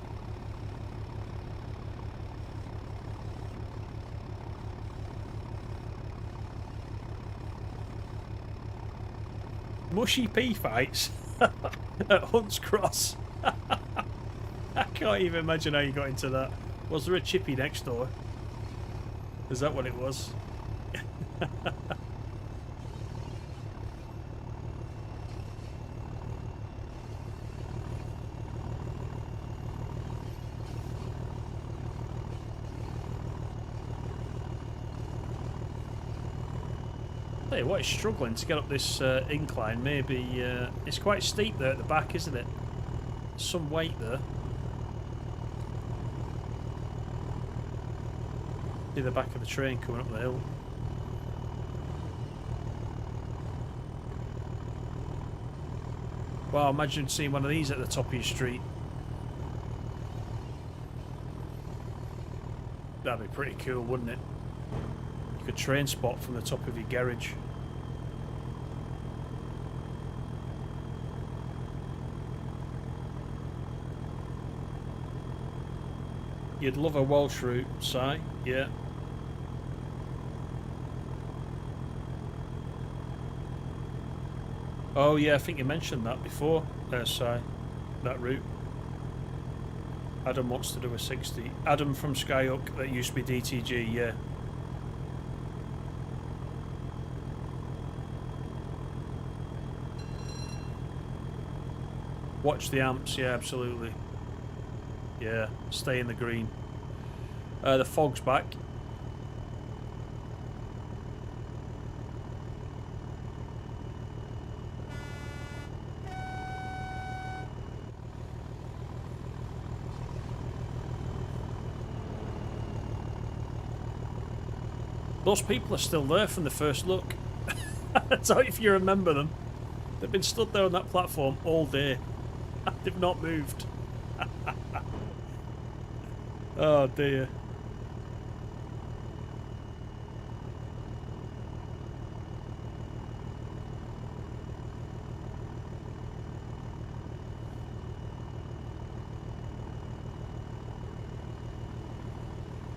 Mushy pea fights at Hunt's Cross. I can't even imagine how you got into that. Was there a chippy next door? Is that what it was? Tell you what, it's struggling to get up this incline. Maybe it's quite steep there at the back, isn't it? Some weight there. See the back of the train coming up the hill. Wow, imagine seeing one of these at the top of your street. That'd be pretty cool, wouldn't it? You could train spot from the top of your garage. You'd love a Welsh route, Si, yeah. Oh yeah, I think you mentioned that before, Si, that route. Adam wants to do a 60. Adam from Skyhook, that used to be DTG, yeah. Watch the amps, yeah, absolutely. Yeah, stay in the green. The fog's back. Those people are still there from the first look. I don't know if you remember them. They've been stood there on that platform all day. They've not moved. Oh dear.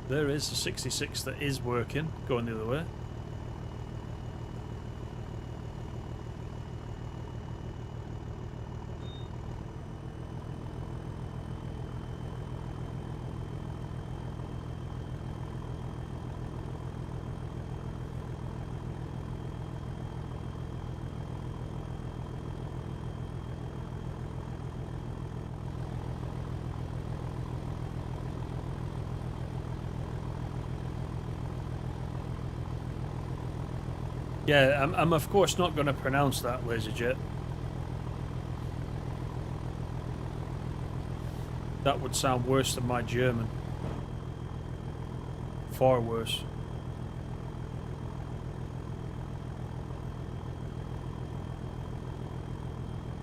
There is a 66 that is working, going the other way. Yeah, I'm of course not going to pronounce that, LaserJet. That would sound worse than my German. Far worse.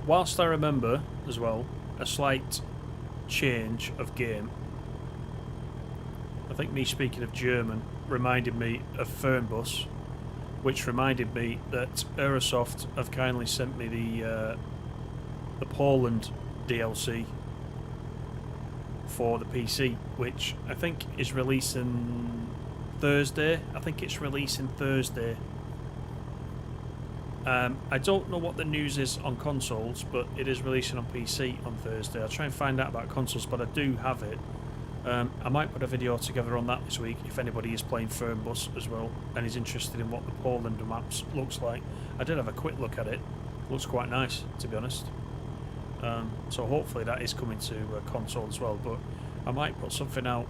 Whilst I remember, as well, a slight change of game, I think me speaking of German reminded me of Fernbus, which reminded me that Aerosoft have kindly sent me the Poland DLC for the PC, which I think is releasing Thursday. I think it's releasing Thursday. I don't know what the news is on consoles, but it is releasing on PC on Thursday. I'll try and find out about consoles, but I do have it. I might put a video together on that this week if anybody is playing Fernbus as well and is interested in what the Poland maps looks like. I did have a quick look at it. Looks quite nice, to be honest. So hopefully that is coming to console as well, but I might put something out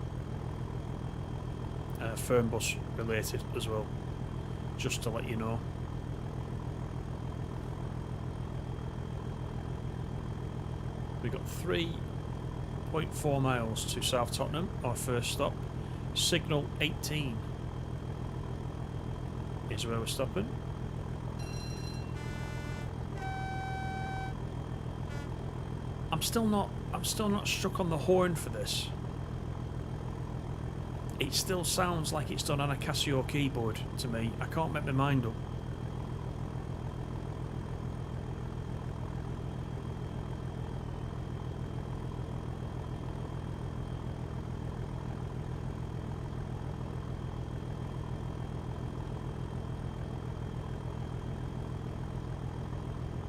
Fernbus related as well, just to let you know. We got 3 2.4 miles to South Tottenham, our first stop. Signal 18 is where we're stopping. I'm still not struck on the horn for this. It still sounds like it's done on a Casio keyboard to me. I can't make my mind up.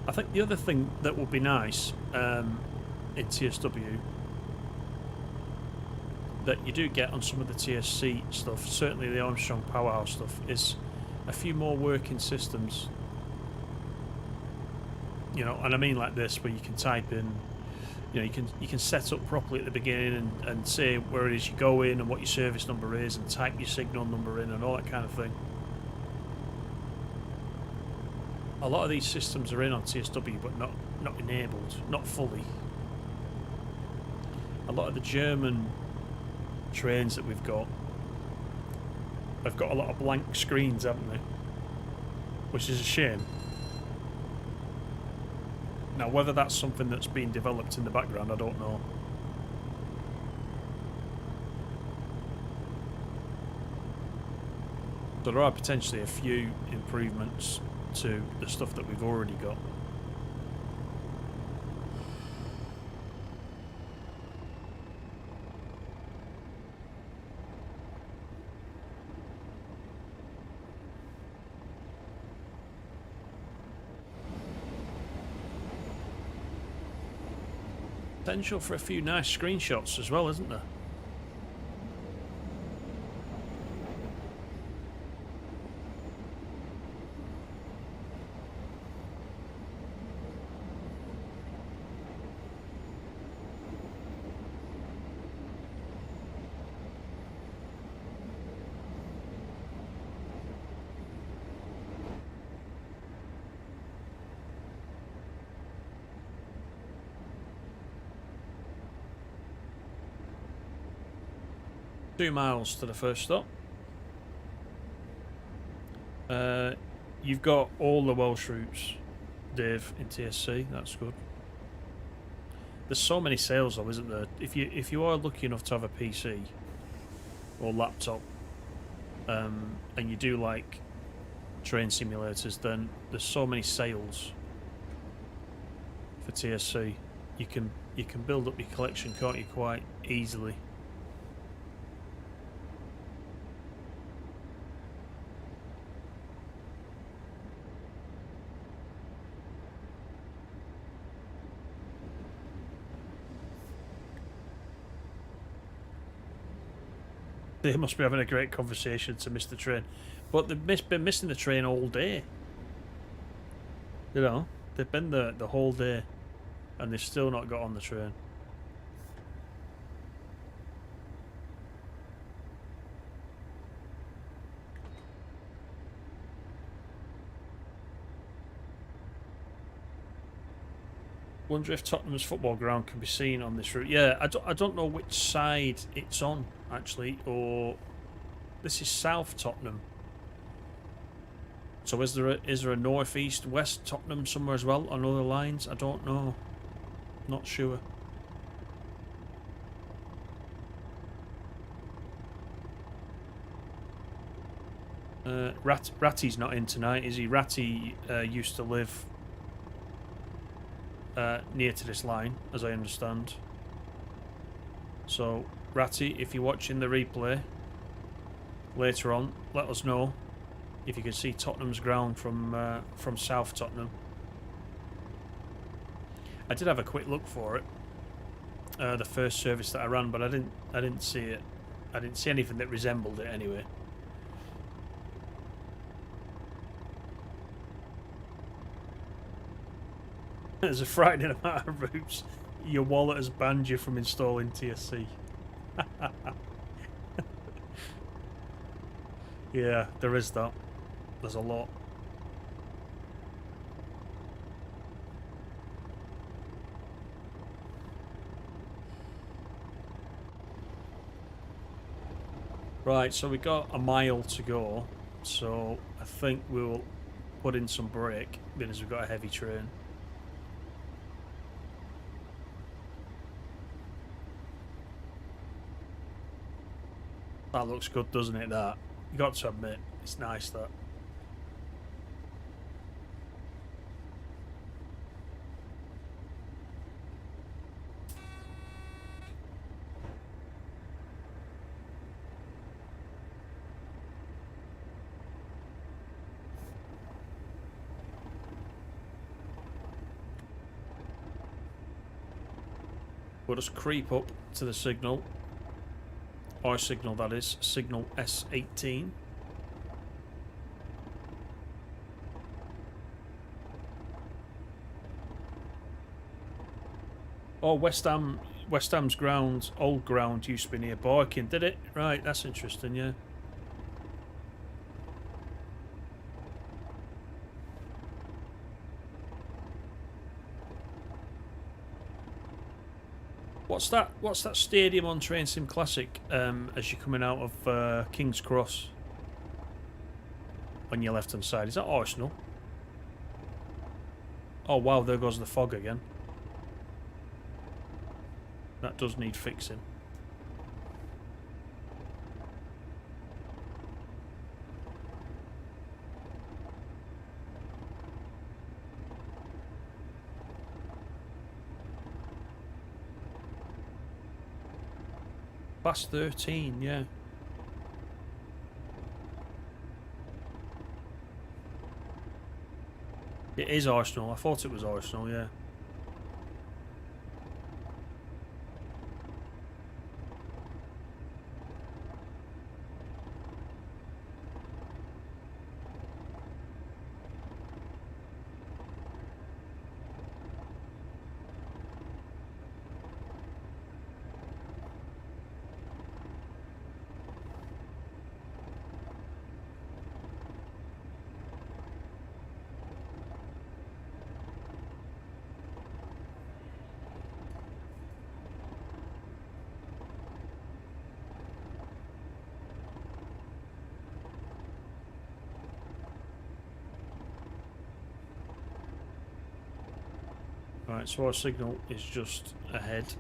I think the other thing that would be nice in TSW that you do get on some of the TSC stuff, certainly the Armstrong Powerhouse stuff, is a few more working systems. You know, and I mean like this, where you can type in, you know, you can set up properly at the beginning and say where it is you go in and what your service number is and type your signal number in and all that kind of thing. A lot of these systems are in on TSW, but not enabled, not fully. A lot of the German trains that we've got have got a lot of blank screens, haven't they? Which is a shame. Now, whether that's something that's been developed in the background, I don't know. So there are potentially a few improvements to the stuff that we've already got. Potential for a few nice screenshots as well, isn't there? Two miles to the first stop. You've got all the Welsh routes, Dave, in TSC. That's good. There's so many sales though, isn't there? If you are lucky enough to have a PC or laptop, and you do like train simulators, then there's so many sales for TSC. You can build up your collection, can't you, quite easily. They must be having a great conversation to miss the train. But they've been missing the train all day. You know, they've been there the whole day and they've still not got on the train. Wonder if Tottenham's football ground can be seen on this route. Yeah, I don't know which side it's on, actually, or this is South Tottenham. So is there a north, east, west Tottenham somewhere as well on other lines? I don't know. Not sure. Ratty's not in tonight, is he? Ratty used to live near to this line, as I understand. So, Ratty, if you're watching the replay later on, let us know if you can see Tottenham's ground from South Tottenham. I did have a quick look for it, the first service that I ran, but I didn't see it. I didn't see anything that resembled it anyway. There's a frightening amount of routes. Your wallet has banned you from installing TSC. Yeah, there is that. There's a lot. Right, so we got a mile to go. So I think we'll put in some brake because we've got a heavy train. That looks good, doesn't it, that? You got to admit, it's nice, that. We'll just creep up to the signal. Our signal, that is. Signal S18. Oh, West Ham's ground, old ground, used to be near Barking, did it? Right, that's interesting, yeah. What's that stadium on Train Sim Classic as you're coming out of King's Cross on your left hand side? Is that Arsenal? Oh wow, there goes the fog again. That does need fixing. Past 13, yeah. It is Arsenal. I thought it was Arsenal, yeah. Right, so our signal is just ahead.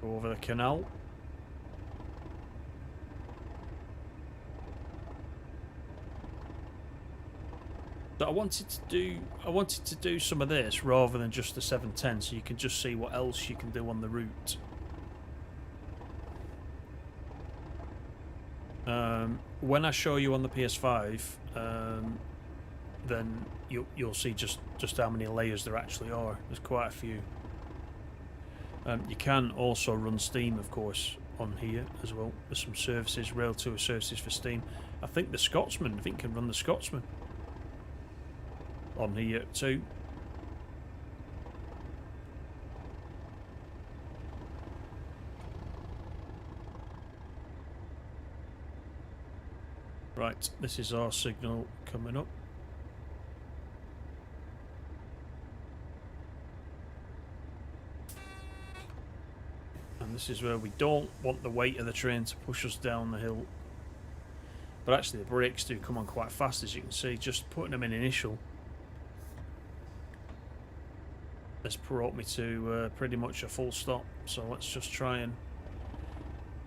Go over the canal. So I wanted to do some of this rather than just the 710, so you can just see what else you can do on the route. When I show you on the PS5, then you'll see just how many layers there actually are. There's quite a few. You can also run Steam, of course, on here as well. There's some services, Rail Tour services for Steam. I think the Scotsman, can run the Scotsman on here too. Right, this is our signal coming up. And this is where we don't want the weight of the train to push us down the hill. But actually the brakes do come on quite fast, as you can see. Just putting them in initial has brought me to pretty much a full stop. So let's just try and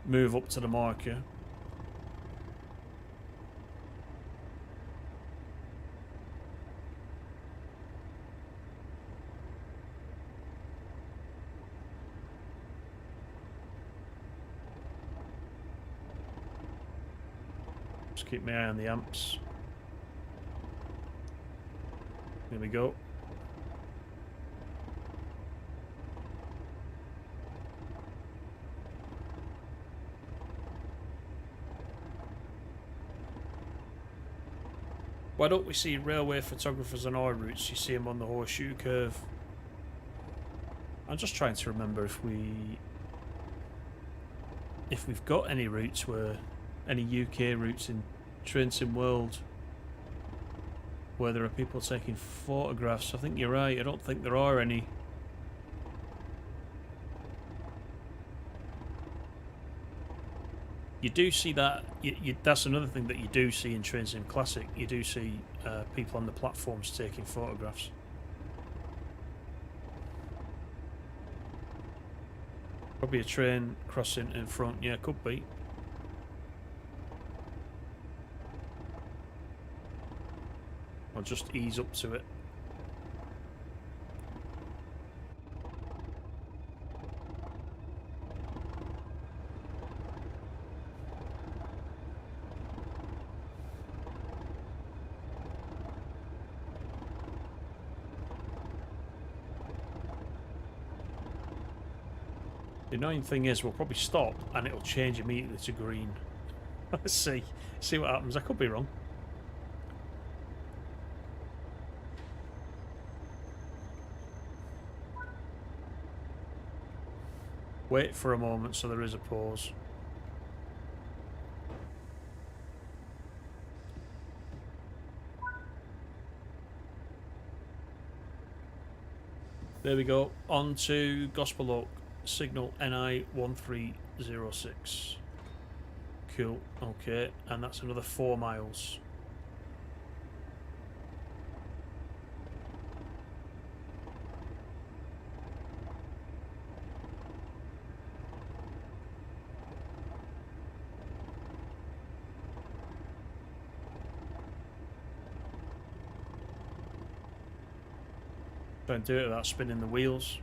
move up to the marker. Just keep my eye on the amps. Here we go. Why don't we see railway photographers on our routes? You see them on the horseshoe curve. I'm just trying to remember if we've got any routes any UK routes in Train Sim World where there are people taking photographs. I think you're right. I don't think there are any. You do see that. That's another thing that you do see in Train Sim Classic. You do see people on the platforms taking photographs. Probably a train crossing in front. Yeah, could be. Or just ease up to it. The annoying thing is we'll probably stop and it'll change immediately to green. Let's see what happens. I could be wrong. Wait for a moment so there is a pause. There we go. On to Gospel Oak. Signal NI 1306. Cool. Okay, and that's another 4 miles. Try and do it without spinning the wheels.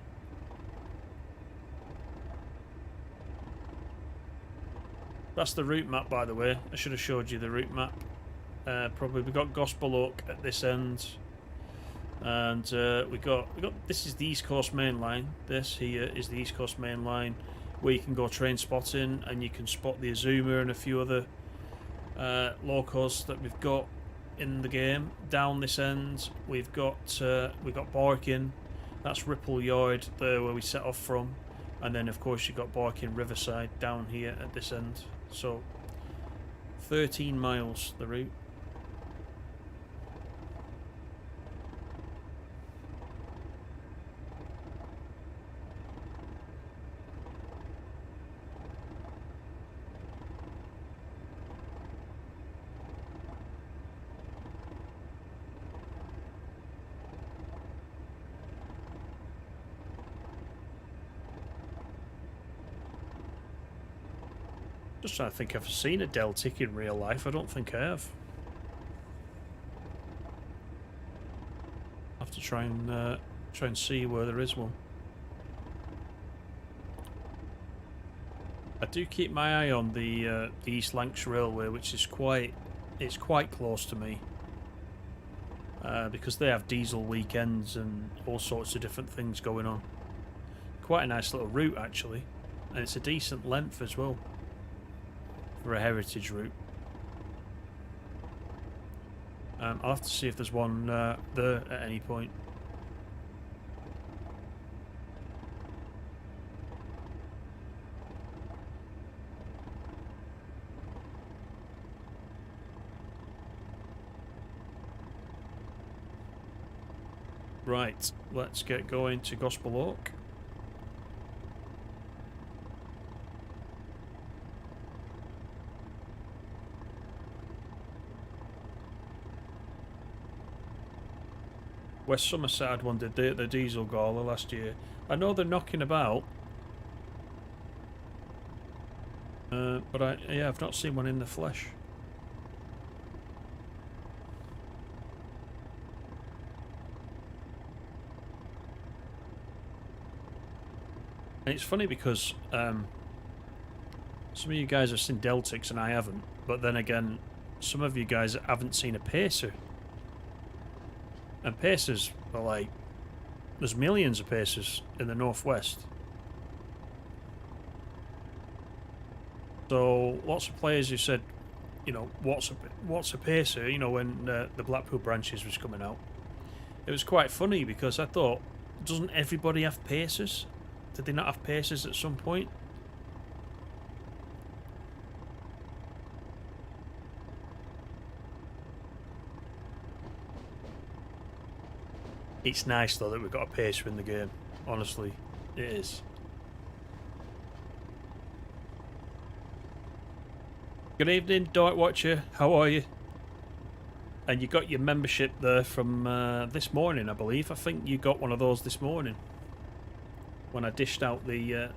That's the route map, by the way. I should have showed you the route map. Probably we got Gospel Oak at this end, and we got this is the East Coast Main Line. This here is the East Coast Main Line, where you can go train spotting, and you can spot the Azuma and a few other locos that we've got in the game. Down this end, we've got Barking. That's Ripple Yard there where we set off from, and then of course you've got Barking Riverside down here at this end. So 13 miles the route. Just trying to think if I've seen a Deltic in real life. I don't think I have. I'll have to try and see where there is one. I do keep my eye on the East Lancs Railway, which is quite close to me, because they have diesel weekends and all sorts of different things going on. Quite a nice little route actually, and it's a decent length as well for a heritage route. I'll have to see if there's one there at any point. Right, let's get going to Gospel Oak. West Somerset had one, did the diesel Gawler last year. I know they're knocking about, but I've not seen one in the flesh. And it's funny because some of you guys have seen Deltics and I haven't, but then again, some of you guys haven't seen a Pacer. And Pacers are like, there's millions of Pacers in the northwest. So lots of players who said, you know, what's a Pacer? You know, when the Blackpool branches was coming out, it was quite funny because I thought, doesn't everybody have Pacers? Did they not have Pacers at some point? It's nice though that we've got a Pacer in the game. Honestly, it is. Good evening, Diet Watcher. How are you? And you got your membership there from this morning, I believe. I think you got one of those this morning when I dished out the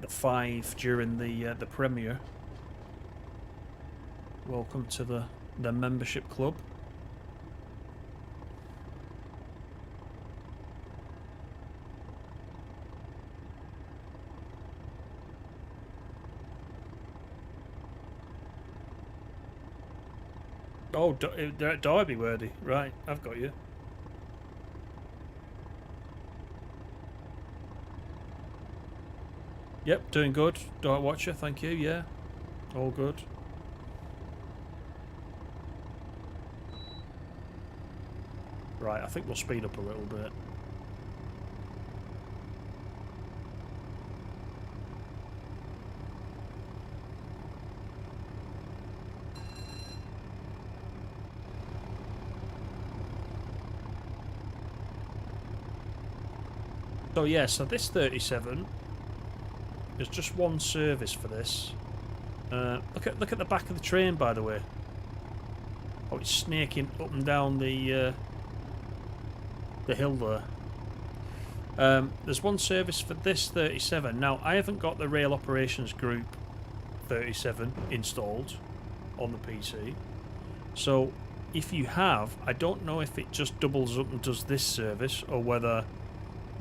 5 during the premiere. Welcome to the membership club. Oh, they're at Derby, were they? Right, I've got you. Yep, doing good. Diet Watcher, thank you, yeah. All good. Right, I think we'll speed up a little bit. So yeah, so this 37, there's just one service for this. Look at the back of the train, by the way. Oh, it's snaking up and down the hill there. There's one service for this 37. Now, I haven't got the Rail Operations Group 37 installed on the PC. So, if you have, I don't know if it just doubles up and does this service, or whether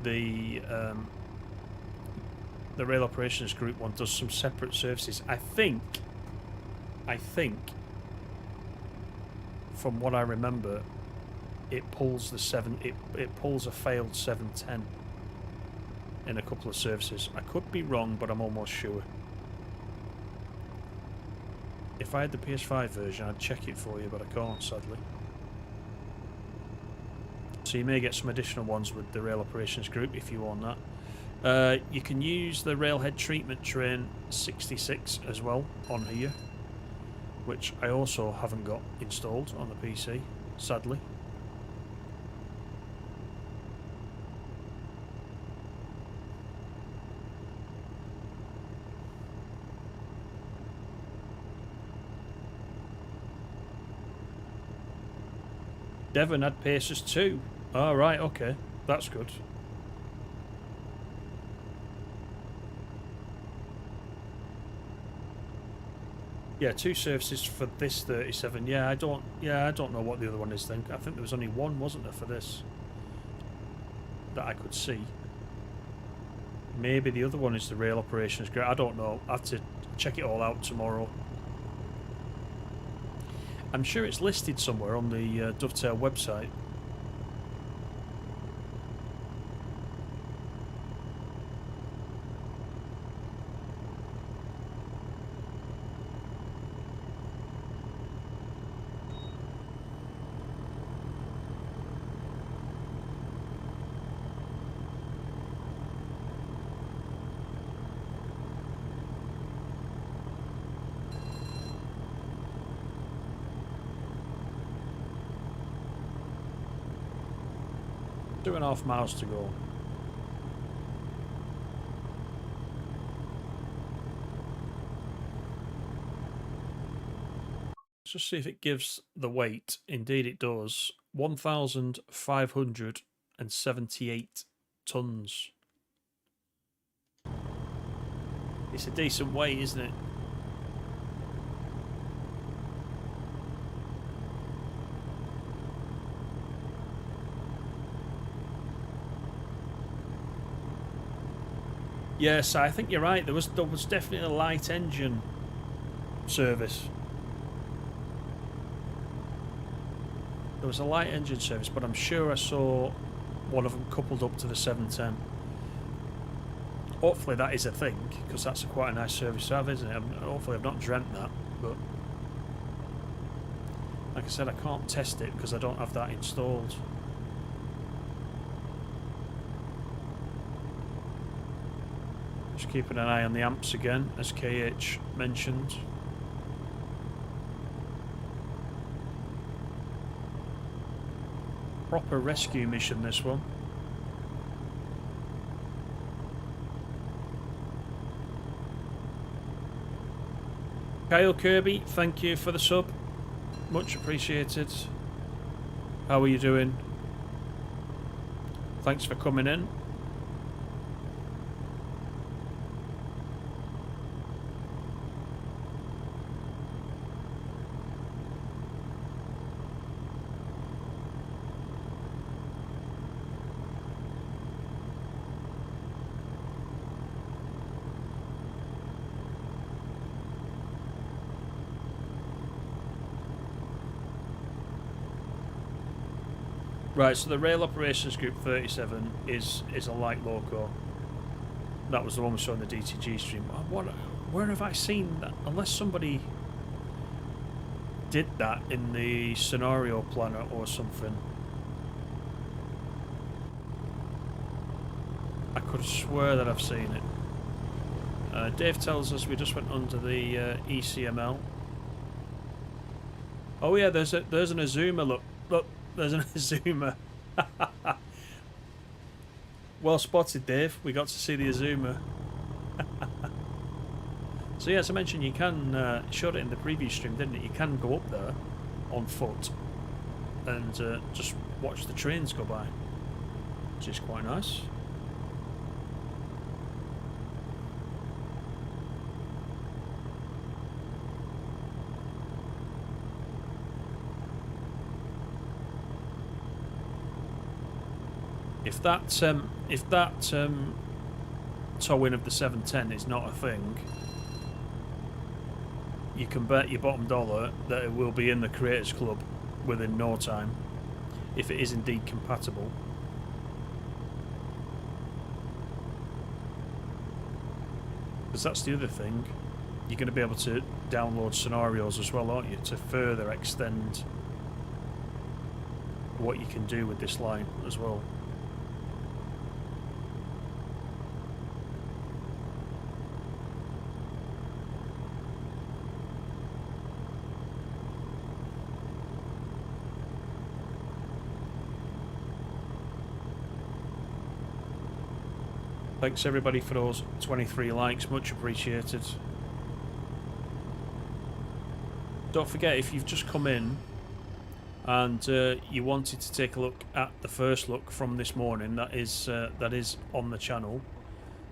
the Rail Operations Group one does some separate services. I think, from what I remember, it pulls it pulls a failed 710 in a couple of services. I could be wrong, but I'm almost sure. If I had the PS5 version, I'd check it for you, but I can't, sadly. So you may get some additional ones with the Rail Operations Group if you want that. You can use the Railhead Treatment Train 66 as well on here, which I also haven't got installed on the PC, sadly. Devon had Pacers too. Oh, right, okay. That's good. Yeah, 2 services for this 37. Yeah, I don't know what the other one is then. I think there was only one, wasn't there, for this that I could see. Maybe the other one is the Rail Operations Group. I don't know. I have to check it all out tomorrow. I'm sure it's listed somewhere on the Dovetail website. Two and a half miles to go. Let's just see if it gives the weight. Indeed it does. 1,578 tons. It's a decent weight, isn't it? Yes, I think you're right. There was definitely a light engine service. There was a light engine service, but I'm sure I saw one of them coupled up to the 710. Hopefully that is a thing, because that's quite a nice service to have, isn't it? Hopefully I've not dreamt that, but like I said, I can't test it because I don't have that installed. Just keeping an eye on the amps again, as KH mentioned. Proper rescue mission, this one. Kyle Kirby, thank you for the sub. Much appreciated. How are you doing? Thanks for coming in. Right, so the Rail Operations Group 37 is a light loco. That was the one we saw in the DTG stream. Where have I seen that? Unless somebody did that in the scenario planner or something. I could swear that I've seen it. Dave tells us we just went under the ECML. Oh yeah, there's an Azuma. Look, there's an Azuma. Well spotted, Dave. We got to see the Azuma. So yeah, as I mentioned, you can showed it in the previous stream, didn't it? You can go up there on foot and just watch the trains go by, which is quite nice. If that towing of the 710 is not a thing, you can bet your bottom dollar that it will be in the Creators Club within no time, if it is indeed compatible. Because that's the other thing, you're going to be able to download scenarios as well, aren't you, to further extend what you can do with this line as well. Thanks everybody for those 23 likes, much appreciated. Don't forget, if you've just come in and you wanted to take a look at the first look from this morning, that is on the channel.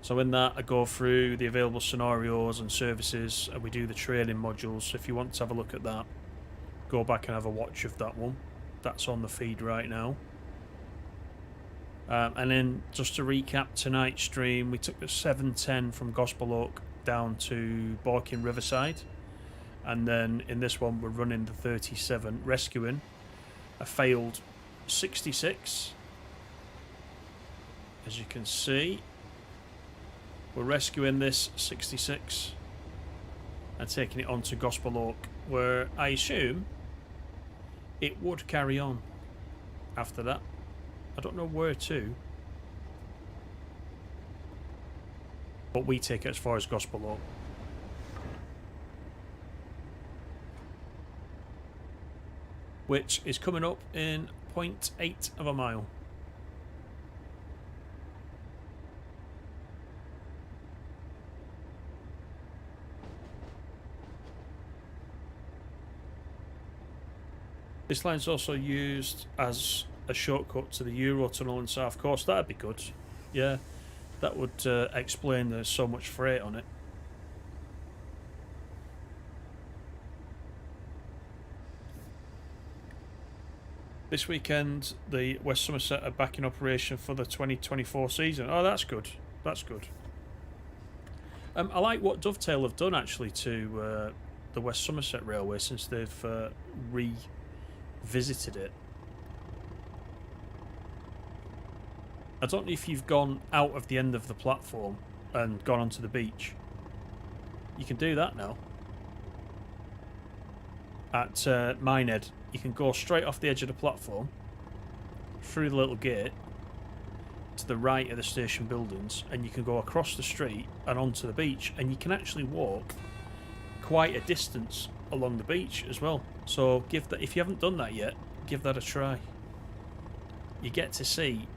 So in that I go through the available scenarios and services, and we do the training modules. So if you want to have a look at that, go back and have a watch of that one. That's on the feed right now. And then just to recap tonight's stream, we took the 710 from Gospel Oak down to Barking Riverside, and then in this one we're running the 37, rescuing a failed 66. As you can see, we're rescuing this 66 and taking it on to Gospel Oak, where I assume it would carry on after that. I don't know where to, but we take it as far as Gospel Oak. Which is coming up in 0.8 of a mile. This line's also used as a shortcut to the Eurotunnel in South Coast. That'd be good. Yeah, that would explain there's so much freight on it. This weekend, the West Somerset are back in operation for the 2024 season. Oh, that's good. That's good. I like what Dovetail have done actually to the West Somerset Railway since they've revisited it. I don't know if you've gone out of the end of the platform and gone onto the beach. You can do that now. At Minehead, you can go straight off the edge of the platform, through the little gate, to the right of the station buildings, and you can go across the street and onto the beach, and you can actually walk quite a distance along the beach as well. So give that, if you haven't done that yet, give that a try. You get to see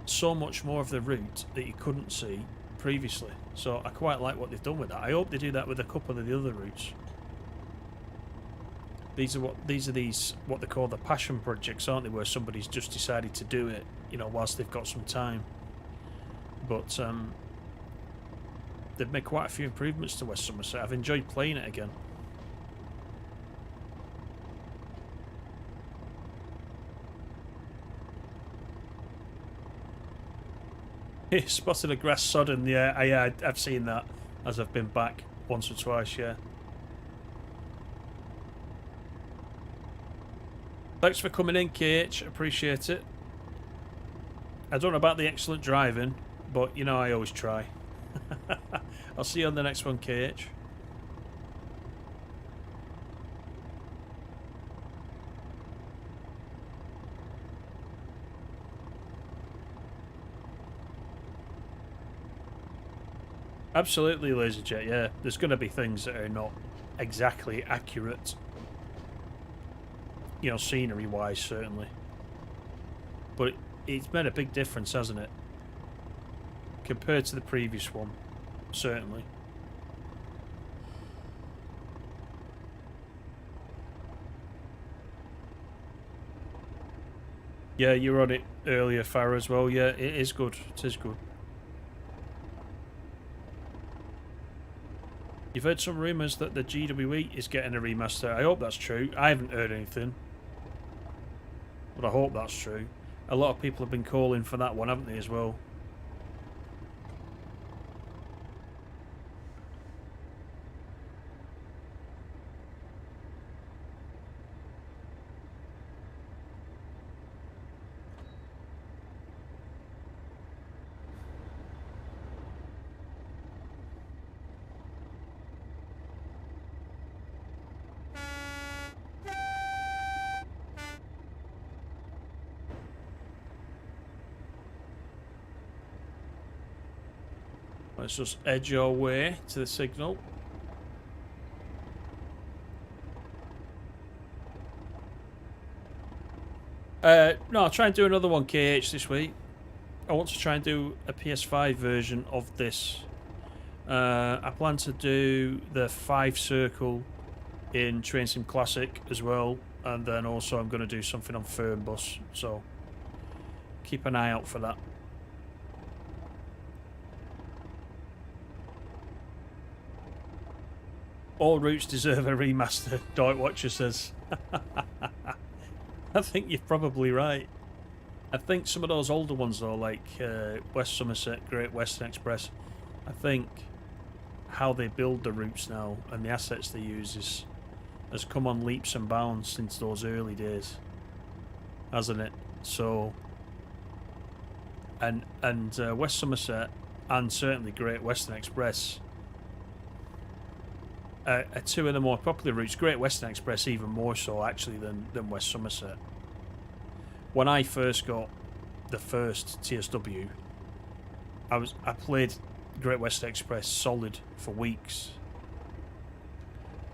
so much more of the route that you couldn't see previously. So I quite like what they've done with that. I hope they do that with a couple of the other routes. These are what they call the passion projects, aren't they? Where somebody's just decided to do it, you know, whilst they've got some time. But they've made quite a few improvements to West Somerset. I've enjoyed playing it again. Spotted a grass sodden. Yeah, I've seen that as I've been back once or twice. Yeah. Thanks for coming in, KH. Appreciate it. I don't know about the excellent driving, but you know I always try. I'll see you on the next one, KH. Absolutely, LaserJet, yeah. There's going to be things that are not exactly accurate. You know, scenery-wise, certainly. But it's made a big difference, hasn't it? Compared to the previous one, certainly. Yeah, you were on it earlier, Farah, as well. Yeah, it is good. It is good. You've heard some rumours that the GWE is getting a remaster. I hope that's true. I haven't heard anything. But I hope that's true. A lot of people have been calling for that one, haven't they, as well? Let's just edge our way to the signal. No, I'll try and do another one, KH, this week. I want to try and do a PS5 version of this. I plan to do the 5 circle in Train Sim Classic as well, and then also I'm going to do something on Fernbus, so keep an eye out for that. All routes deserve a remaster, Dwight Watcher says. I think you're probably right. I think some of those older ones though, like West Somerset, Great Western Express, I think how they build the routes now and the assets they use has come on leaps and bounds since those early days, hasn't it? So, and West Somerset and certainly Great Western Express are two of the more popular routes. Great Western Express even more so actually than West Somerset. When I first got the first TSW, I played Great Western Express solid for weeks.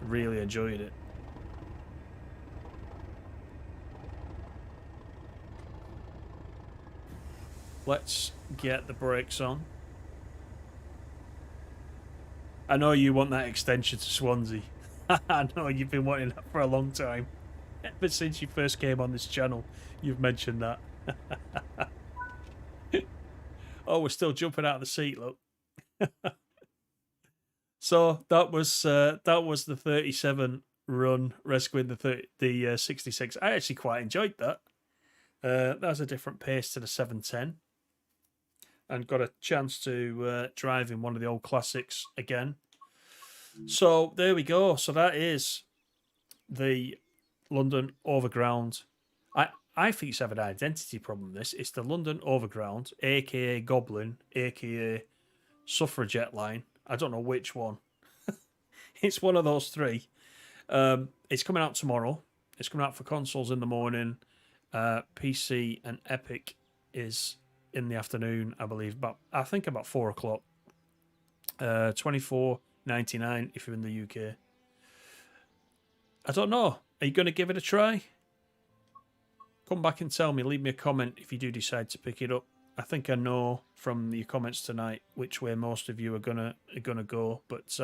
Really enjoyed it. Let's get the brakes on. I know you want that extension to Swansea. I know you've been wanting that for a long time. Ever since you first came on this channel, you've mentioned that. Oh, we're still jumping out of the seat, look. So that was the 37 run rescuing the 66. I actually quite enjoyed that. That was a different pace to the 710. And got a chance to drive in one of the old classics again. So there we go. So that is the London Overground. I think it's have an identity problem. It's the London Overground, aka Goblin, aka Suffragette line. I don't know which one. It's one of those three. It's coming out tomorrow. It's coming out for consoles in the morning. PC and Epic is in the afternoon, I believe. I think about 4 o'clock. $24.99 if you're in the UK. I don't know. Are you going to give it a try? Come back and tell me. Leave me a comment if you do decide to pick it up. I think I know from your comments tonight which way most of you are gonna go. But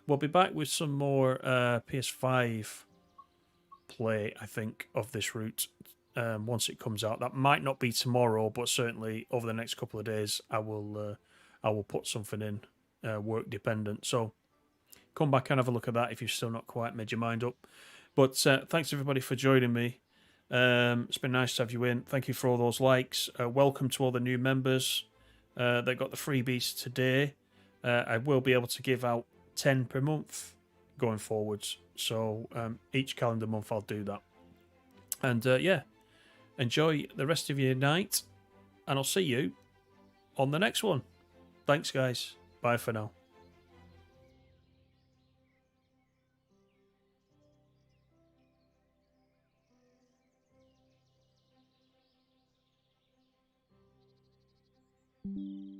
we'll be back with some more PS5 play, I think, of this route once it comes out. That might not be tomorrow, but certainly over the next couple of days, I will put something in, work dependent. So come back and have a look at that if you've still not quite made your mind up. But thanks everybody for joining me. It's been nice to have you in. Thank you for all those likes. Welcome to all the new members that got the freebies today. I will be able to give out 10 per month going forwards. So each calendar month I'll do that. And yeah, enjoy the rest of your night. And I'll see you on the next one. Thanks, guys. Bye for now. Thank you.